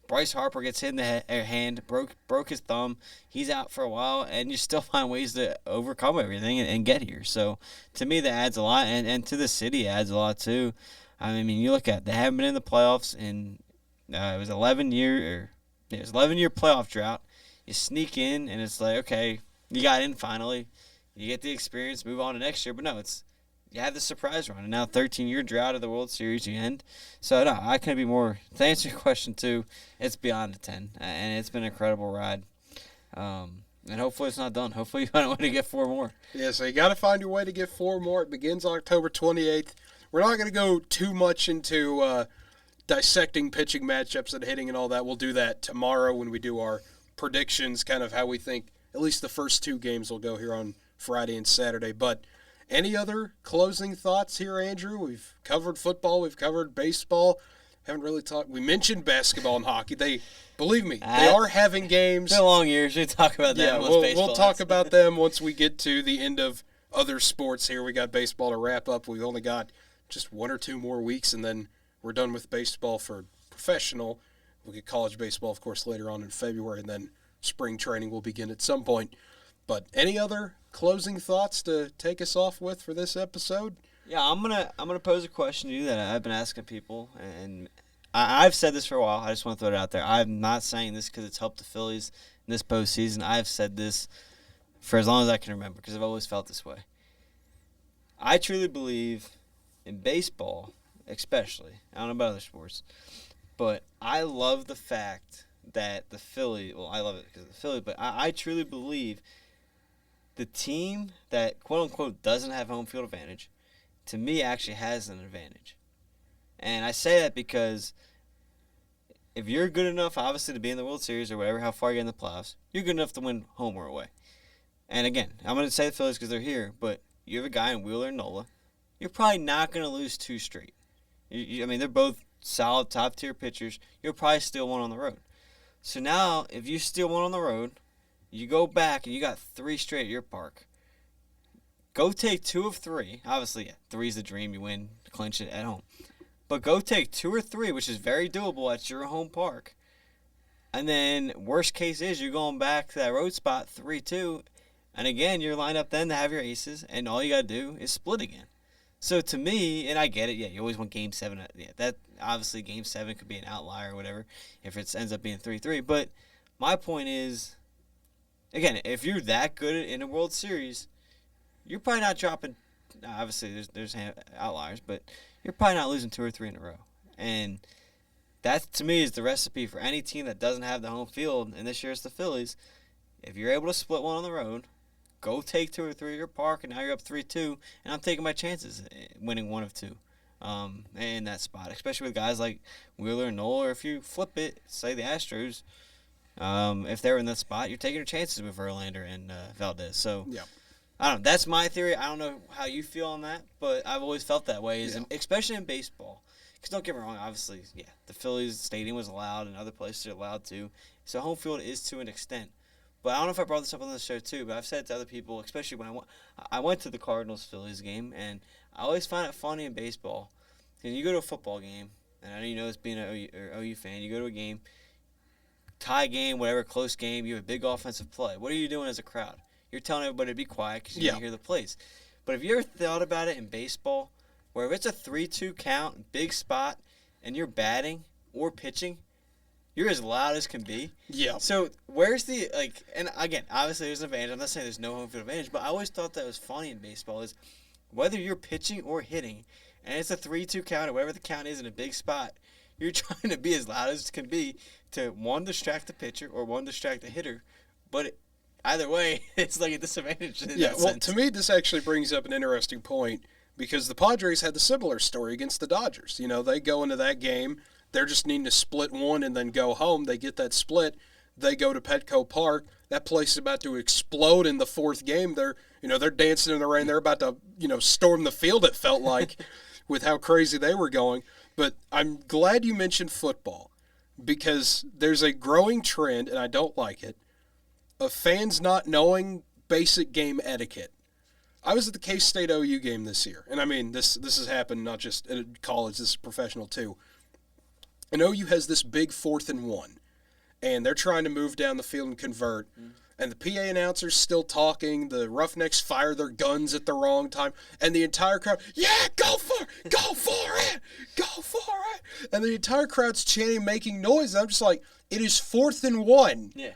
Bryce Harper gets hit in the hand, broke his thumb. He's out for a while, and you still find ways to overcome everything and get here. So, to me, that adds a lot, and to the city, it adds a lot, too. I mean, you look at they haven't been in the playoffs in it was 11-year playoff drought. You sneak in, and it's like, okay, you got in finally. You get the experience, move on to next year. But no, you had the surprise run, and now 13-year drought of the World Series you end. So, no, I couldn't be more. To answer your question, too, it's beyond a 10, and it's been an incredible ride. And hopefully it's not done. Hopefully you find a way to get 4 more. Yeah, so you got to find your way to get 4 more. It begins October 28th. We're not going to go too much into dissecting pitching matchups and hitting and all that. We'll do that tomorrow when we do our predictions, kind of how we think at least the first 2 games will go here on Friday and Saturday. But any other closing thoughts here, Andrew? We've covered football. We've covered baseball. Haven't really talked. We mentioned basketball and hockey. Believe me, they are having games. It's been long years. We talk about that. Yeah, we'll talk about them once we get to the end of other sports here. We got baseball to wrap up. We've only got just 1 or 2 more weeks, and then we're done with baseball for professional. We'll get college baseball, of course, later on in February, and then spring training will begin at some point. But any other closing thoughts to take us off with for this episode? Yeah, I'm gonna pose a question to you that I've been asking people, and I've said this for a while. I just want to throw it out there. I'm not saying this because it's helped the Phillies in this postseason. I've said this for as long as I can remember because I've always felt this way. I truly believe in baseball, especially. I don't know about other sports, but I love the fact that the Phillies. Well, I love it because of the Phillies, but I truly believe the team that quote unquote doesn't have home field advantage, to me, actually has an advantage. And I say that because if you're good enough, obviously, to be in the World Series or whatever, how far you get in the playoffs, you're good enough to win home or away. And again, I'm going to say the Phillies because they're here, but you have a guy in Wheeler and Nola, you're probably not going to lose 2 straight. I mean, they're both solid top-tier pitchers. You'll probably steal 1 on the road. So now, if you steal 1 on the road, you go back and you got 3 straight at your park. Go take 2 of 3. Obviously, yeah, 3 is the dream. You win, clinch it at home. But go take 2 or 3, which is very doable at your home park. And then worst case is you're going back to that road spot 3-2. And again, you're lined up then to have your aces. And all you got to do is split again. So to me, and I get it, yeah, you always want Game 7. Yeah, that obviously Game 7 could be an outlier or whatever if it ends up being 3-3. But my point is, again, if you're that good in a World Series, you're probably not dropping. Obviously, there's outliers, but you're probably not losing 2 or 3 in a row. And that, to me, is the recipe for any team that doesn't have the home field, and this year it's the Phillies. If you're able to split 1 on the road, go take 2 or 3 at your park, and now you're up 3-2, and I'm taking my chances winning 1 of 2 in that spot, especially with guys like Wheeler and Nola. Or if you flip it, say the Astros, if they're in that spot, you're taking your chances with Verlander and Valdez. So, yeah. I don't know. That's my theory. I don't know how you feel on that, but I've always felt that way, especially in baseball. Because don't get me wrong, obviously, yeah, the Phillies stadium was allowed and other places are allowed to. So home field is to an extent. But I don't know if I brought this up on the show too, but I've said it to other people, especially when I went to the Cardinals-Phillies game, and I always find it funny in baseball. Because you go to a football game, and I know you know this being an OU fan, you go to a game, tie game, whatever, close game, you have a big offensive play. What are you doing as a crowd? You're telling everybody to be quiet because you Yeah. can hear the plays. But have you ever thought about it in baseball, where if it's a 3-2 count, big spot, and you're batting or pitching, you're as loud as can be. Yeah. So where's the and again, obviously there's an advantage. I'm not saying there's no home field advantage, but I always thought that was funny in baseball is whether you're pitching or hitting, and it's a 3-2 count or whatever the count is in a big spot, you're trying to be as loud as can be to one, distract the pitcher, or one, distract the hitter. But either way, it's like a disadvantage. In that sense. To me, this actually brings up an interesting point because the Padres had the similar story against the Dodgers. You know, they go into that game, they're just needing to split one and then go home. They get that split. They go to Petco Park. That place is about to explode in the fourth game. They're dancing in the rain. They're about to, storm the field, it felt like, with how crazy they were going. But I'm glad you mentioned football because there's a growing trend, and I don't like it, of fans not knowing basic game etiquette. I was at the K-State OU game this year, and I mean, this has happened not just at college, this is professional too. And OU has this big 4th and 1, and they're trying to move down the field and convert, and the PA announcer's still talking, the Roughnecks fire their guns at the wrong time, and the entire crowd, yeah, go for it, go for it, go for it, and the entire crowd's chanting, making noise, and I'm just like, it is 4th and 1. Yeah.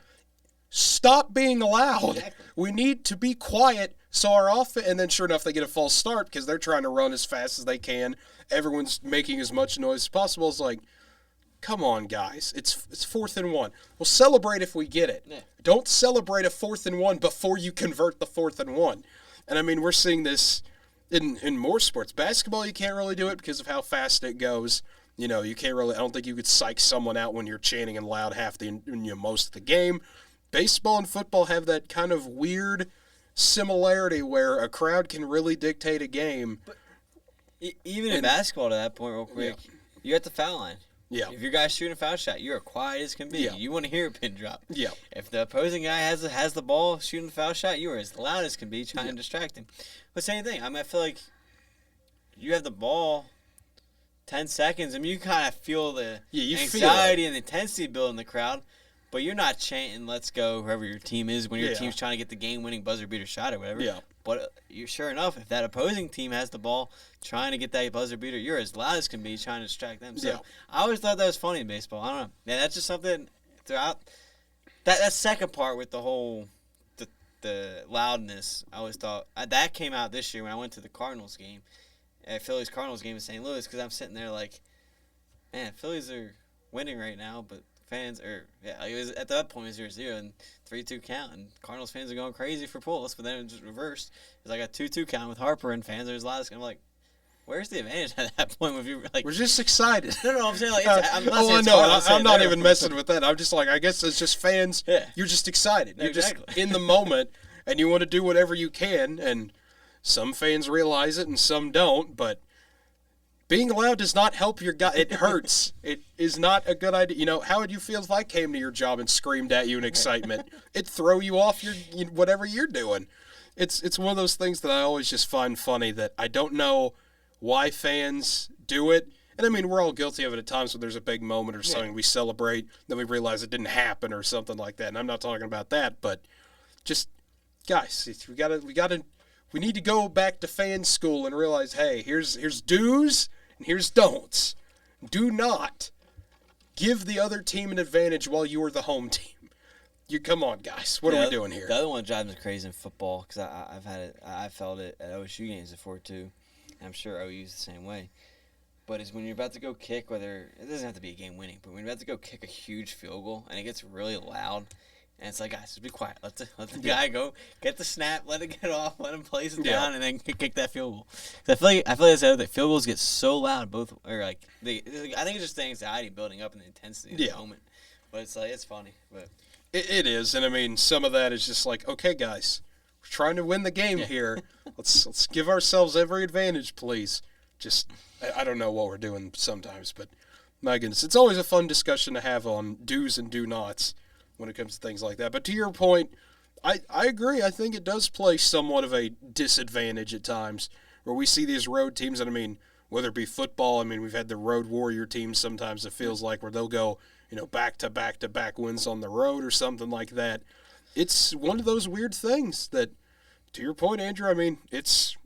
Stop being loud. Exactly. We need to be quiet so our offense, and then sure enough, they get a false start because they're trying to run as fast as they can. Everyone's making as much noise as possible. It's like, come on, guys. It's 4th and 1. We'll celebrate if we get it. Yeah. Don't celebrate a 4th and 1 before you convert the 4th and 1. And I mean, we're seeing this in more sports. Basketball, you can't really do it because of how fast it goes. You can't really. I don't think you could psych someone out when you're chanting and loud most of the game. Baseball and football have that kind of weird similarity where a crowd can really dictate a game. But even in basketball, to that point, real quick, you're at the foul line. Yeah. If your guy's shooting a foul shot, you're as quiet as can be. Yeah. You want to hear a pin drop. Yeah. If the opposing guy has the ball shooting a foul shot, you are as loud as can be trying to distract him. But same thing. I mean, I feel like you have the ball 10 seconds. I mean, you kind of feel the anxiety and the intensity build in the crowd. But you're not chanting, let's go, whoever your team is, when your team's trying to get the game-winning buzzer-beater shot or whatever. Yeah. But you're sure enough, if that opposing team has the ball trying to get that buzzer-beater, you're as loud as can be trying to distract them. So I always thought that was funny in baseball. I don't know. Yeah, that's just something throughout that second part with the whole the loudness. I always thought that came out this year when I went to the Cardinals game, Phillies-Cardinals game in St. Louis, because I'm sitting there like, man, Phillies are winning right now, but fans it was at that point it was 0-0 and 3-2 count, and Cardinals fans are going crazy for Pujols, but then it just reversed. It was like a 2-2 count with Harper, and fans are as loud as I'm like, where's the advantage at that point? If you like, we're just excited. No, I'm saying like I'm not even messing with that. I'm just like, I guess it's just fans. Yeah. You're just excited. You're just in the moment, and you want to do whatever you can. And some fans realize it, and some don't. But being loud does not help your guy. It hurts. It is not a good idea. How would you feel if I came to your job and screamed at you in excitement? It'd throw you off your whatever you're doing. It's one of those things that I always just find funny that I don't know why fans do it. And I mean, we're all guilty of it at times when there's a big moment or something we celebrate, then we realize it didn't happen or something like that. And I'm not talking about that, but just guys, we need to go back to fan school and realize, hey, here's do's and here's don'ts. Do not give the other team an advantage while you are the home team. Come on, guys. What are we doing here? The other one that drives me crazy in football, because I've felt it at OSU games before too. I'm sure OU's the same way. But is when you're about to go kick, whether it doesn't have to be a game winning, but when you're about to go kick a huge field goal and it gets really loud, and it's like, guys, just be quiet. Let the guy go, get the snap, let it get off, let him place it down, and then kick that field goal. I feel like that's the other thing. Field goals get so loud, I think it's just the anxiety building up and the intensity of the moment. But it's like, it's funny, but it is, and I mean, some of that is just like, okay, guys, we're trying to win the game here. Let's give ourselves every advantage, please. Just, I don't know what we're doing sometimes, but my goodness, it's always a fun discussion to have on do's and do nots when it comes to things like that. But to your point, I agree. I think it does play somewhat of a disadvantage at times where we see these road teams, and I mean, whether it be football. I mean, we've had the road warrior teams sometimes it feels like where they'll go, back to back to back wins on the road or something like that. It's one of those weird things that, to your point, Andrew, I mean, it's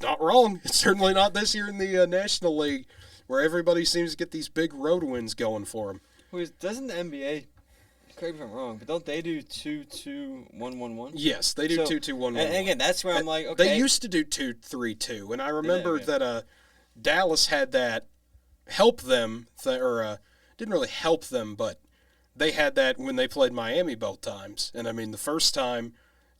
not wrong. It's certainly not this year in the National League where everybody seems to get these big road wins going for them. Doesn't the NBA, correct me if I'm wrong, but don't they do 2-2-1-1-1? Yes, they do 2-2-1-1. And again, that's where I'm like, okay. They used to do 2-3-2, and I remember that Dallas had that help them, didn't really help them, but they had that when they played Miami both times. And I mean, the first time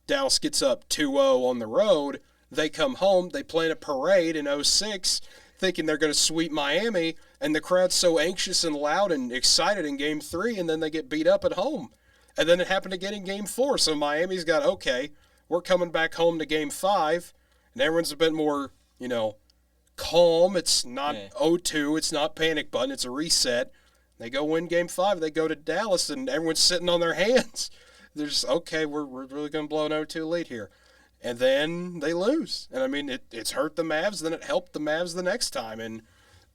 Dallas gets up 2-0 on the road, they come home, they plan a parade in 06, thinking they're going to sweep Miami, and the crowd's so anxious and loud and excited in Game 3, and then they get beat up at home. And then it happened again in Game 4, so Miami's got, okay, we're coming back home to Game 5, and everyone's a bit more, calm. It's not 0-2, it's not panic button, it's a reset. They go win Game 5, they go to Dallas, and everyone's sitting on their hands. They're just, okay, we're really going to blow an 0-2 lead here. And then they lose. And, I mean, it's hurt the Mavs, then it helped the Mavs the next time. And,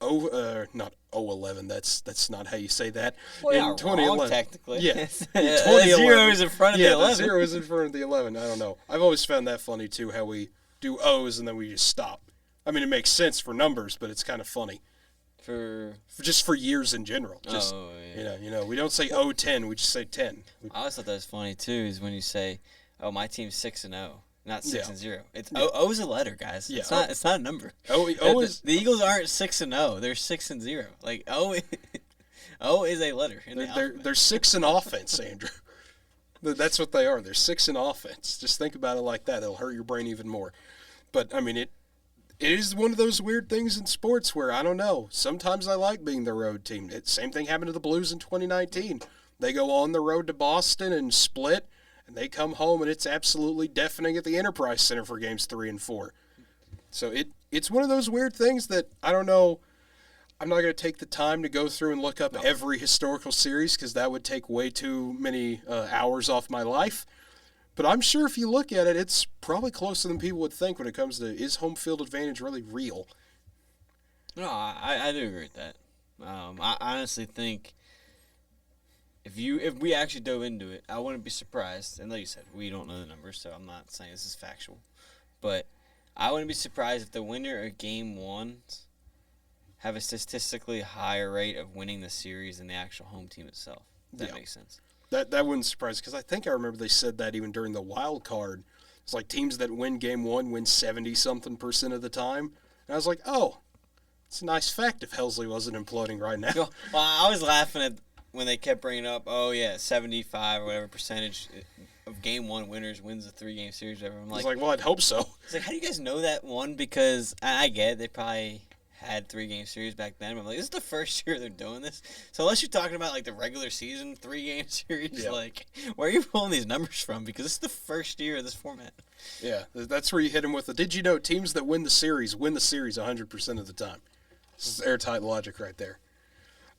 not 0-11, that's not how you say that. Well, in 2011. Wrong, technically. Yeah. In 2011. Zero is in front of the 11. Yeah, the 0 is in front of the 11. I don't know. I've always found that funny, too, how we do O's and then we just stop. I mean, it makes sense for numbers, but it's kind of funny. Just for years in general. Just, we don't say 0-10, we just say 10. I always thought that was funny, too, is when you say, oh, my team's 6-0. Not 6-0. It's O's a letter, guys. Yeah. It's not a number. The Eagles aren't 6-0. They're 6-0. Like O is a letter. They're 6 in offense, Andrew. That's what they are. They're 6 in offense. Just think about it like that. It'll hurt your brain even more. But I mean, it is one of those weird things in sports where I don't know. Sometimes I like being the road team. Same thing happened to the Blues in 2019. They go on the road to Boston and split. And they come home, and it's absolutely deafening at the Enterprise Center for Games 3 and 4. So it's one of those weird things that, I don't know, I'm not going to take the time to go through and look up every historical series because that would take way too many hours off my life. But I'm sure if you look at it, it's probably closer than people would think when it comes to, is home field advantage really real? No, I do agree with that. I honestly think... If we actually dove into it, I wouldn't be surprised. And like you said, we don't know the numbers, so I'm not saying this is factual. But I wouldn't be surprised if the winner of Game 1 have a statistically higher rate of winning the series than the actual home team itself. That makes sense. That wouldn't surprise, because I think I remember they said that even during the wild card. It's like teams that win Game 1 win 70-something% of the time. And I was like, oh, it's a nice fact if Helsley wasn't imploding right now. Well, I was laughing at when they kept bringing up, 75 or whatever percentage of Game 1 winners wins the 3-game series. Whatever. I'm like, well, I'd hope so. It's like, how do you guys know that one? Because I get it, they probably had 3-game series back then. But I'm like, this is the first year they're doing this. So unless you're talking about like the regular season 3-game series, like, where are you pulling these numbers from? Because this is the first year of this format. Yeah, that's where you hit them with the. Did you know teams that win the series 100% of the time? This is airtight logic right there.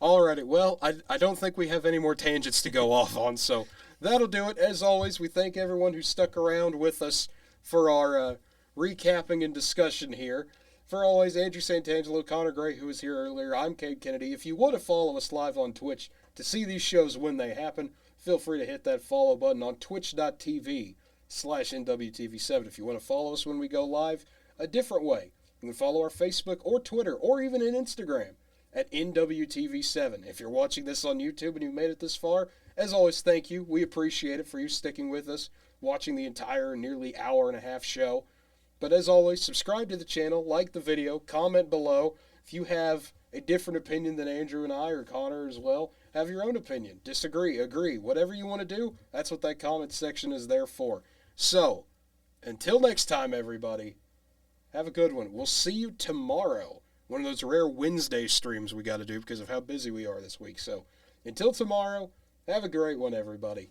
Alrighty, well, I don't think we have any more tangents to go off on, so that'll do it. As always, we thank everyone who stuck around with us for our recapping and discussion here. For always, Andrew Santangelo, Connor Gray, who was here earlier, I'm Cade Kennedy. If you want to follow us live on Twitch to see these shows when they happen, feel free to hit that follow button on twitch.tv/NWTV7. If you want to follow us when we go live a different way, you can follow our Facebook or Twitter or even an Instagram at NWTV7. If you're watching this on YouTube and you've made it this far, as always, thank you. We appreciate it for you sticking with us, watching the entire nearly hour-and-a-half show. But as always, subscribe to the channel, like the video, comment below. If you have a different opinion than Andrew and I, or Connor as well, have your own opinion. Disagree, agree, whatever you want to do, that's what that comment section is there for. So, until next time, everybody, have a good one. We'll see you tomorrow. One of those rare Wednesday streams we got to do because of how busy we are this week. So, until tomorrow, have a great one, everybody.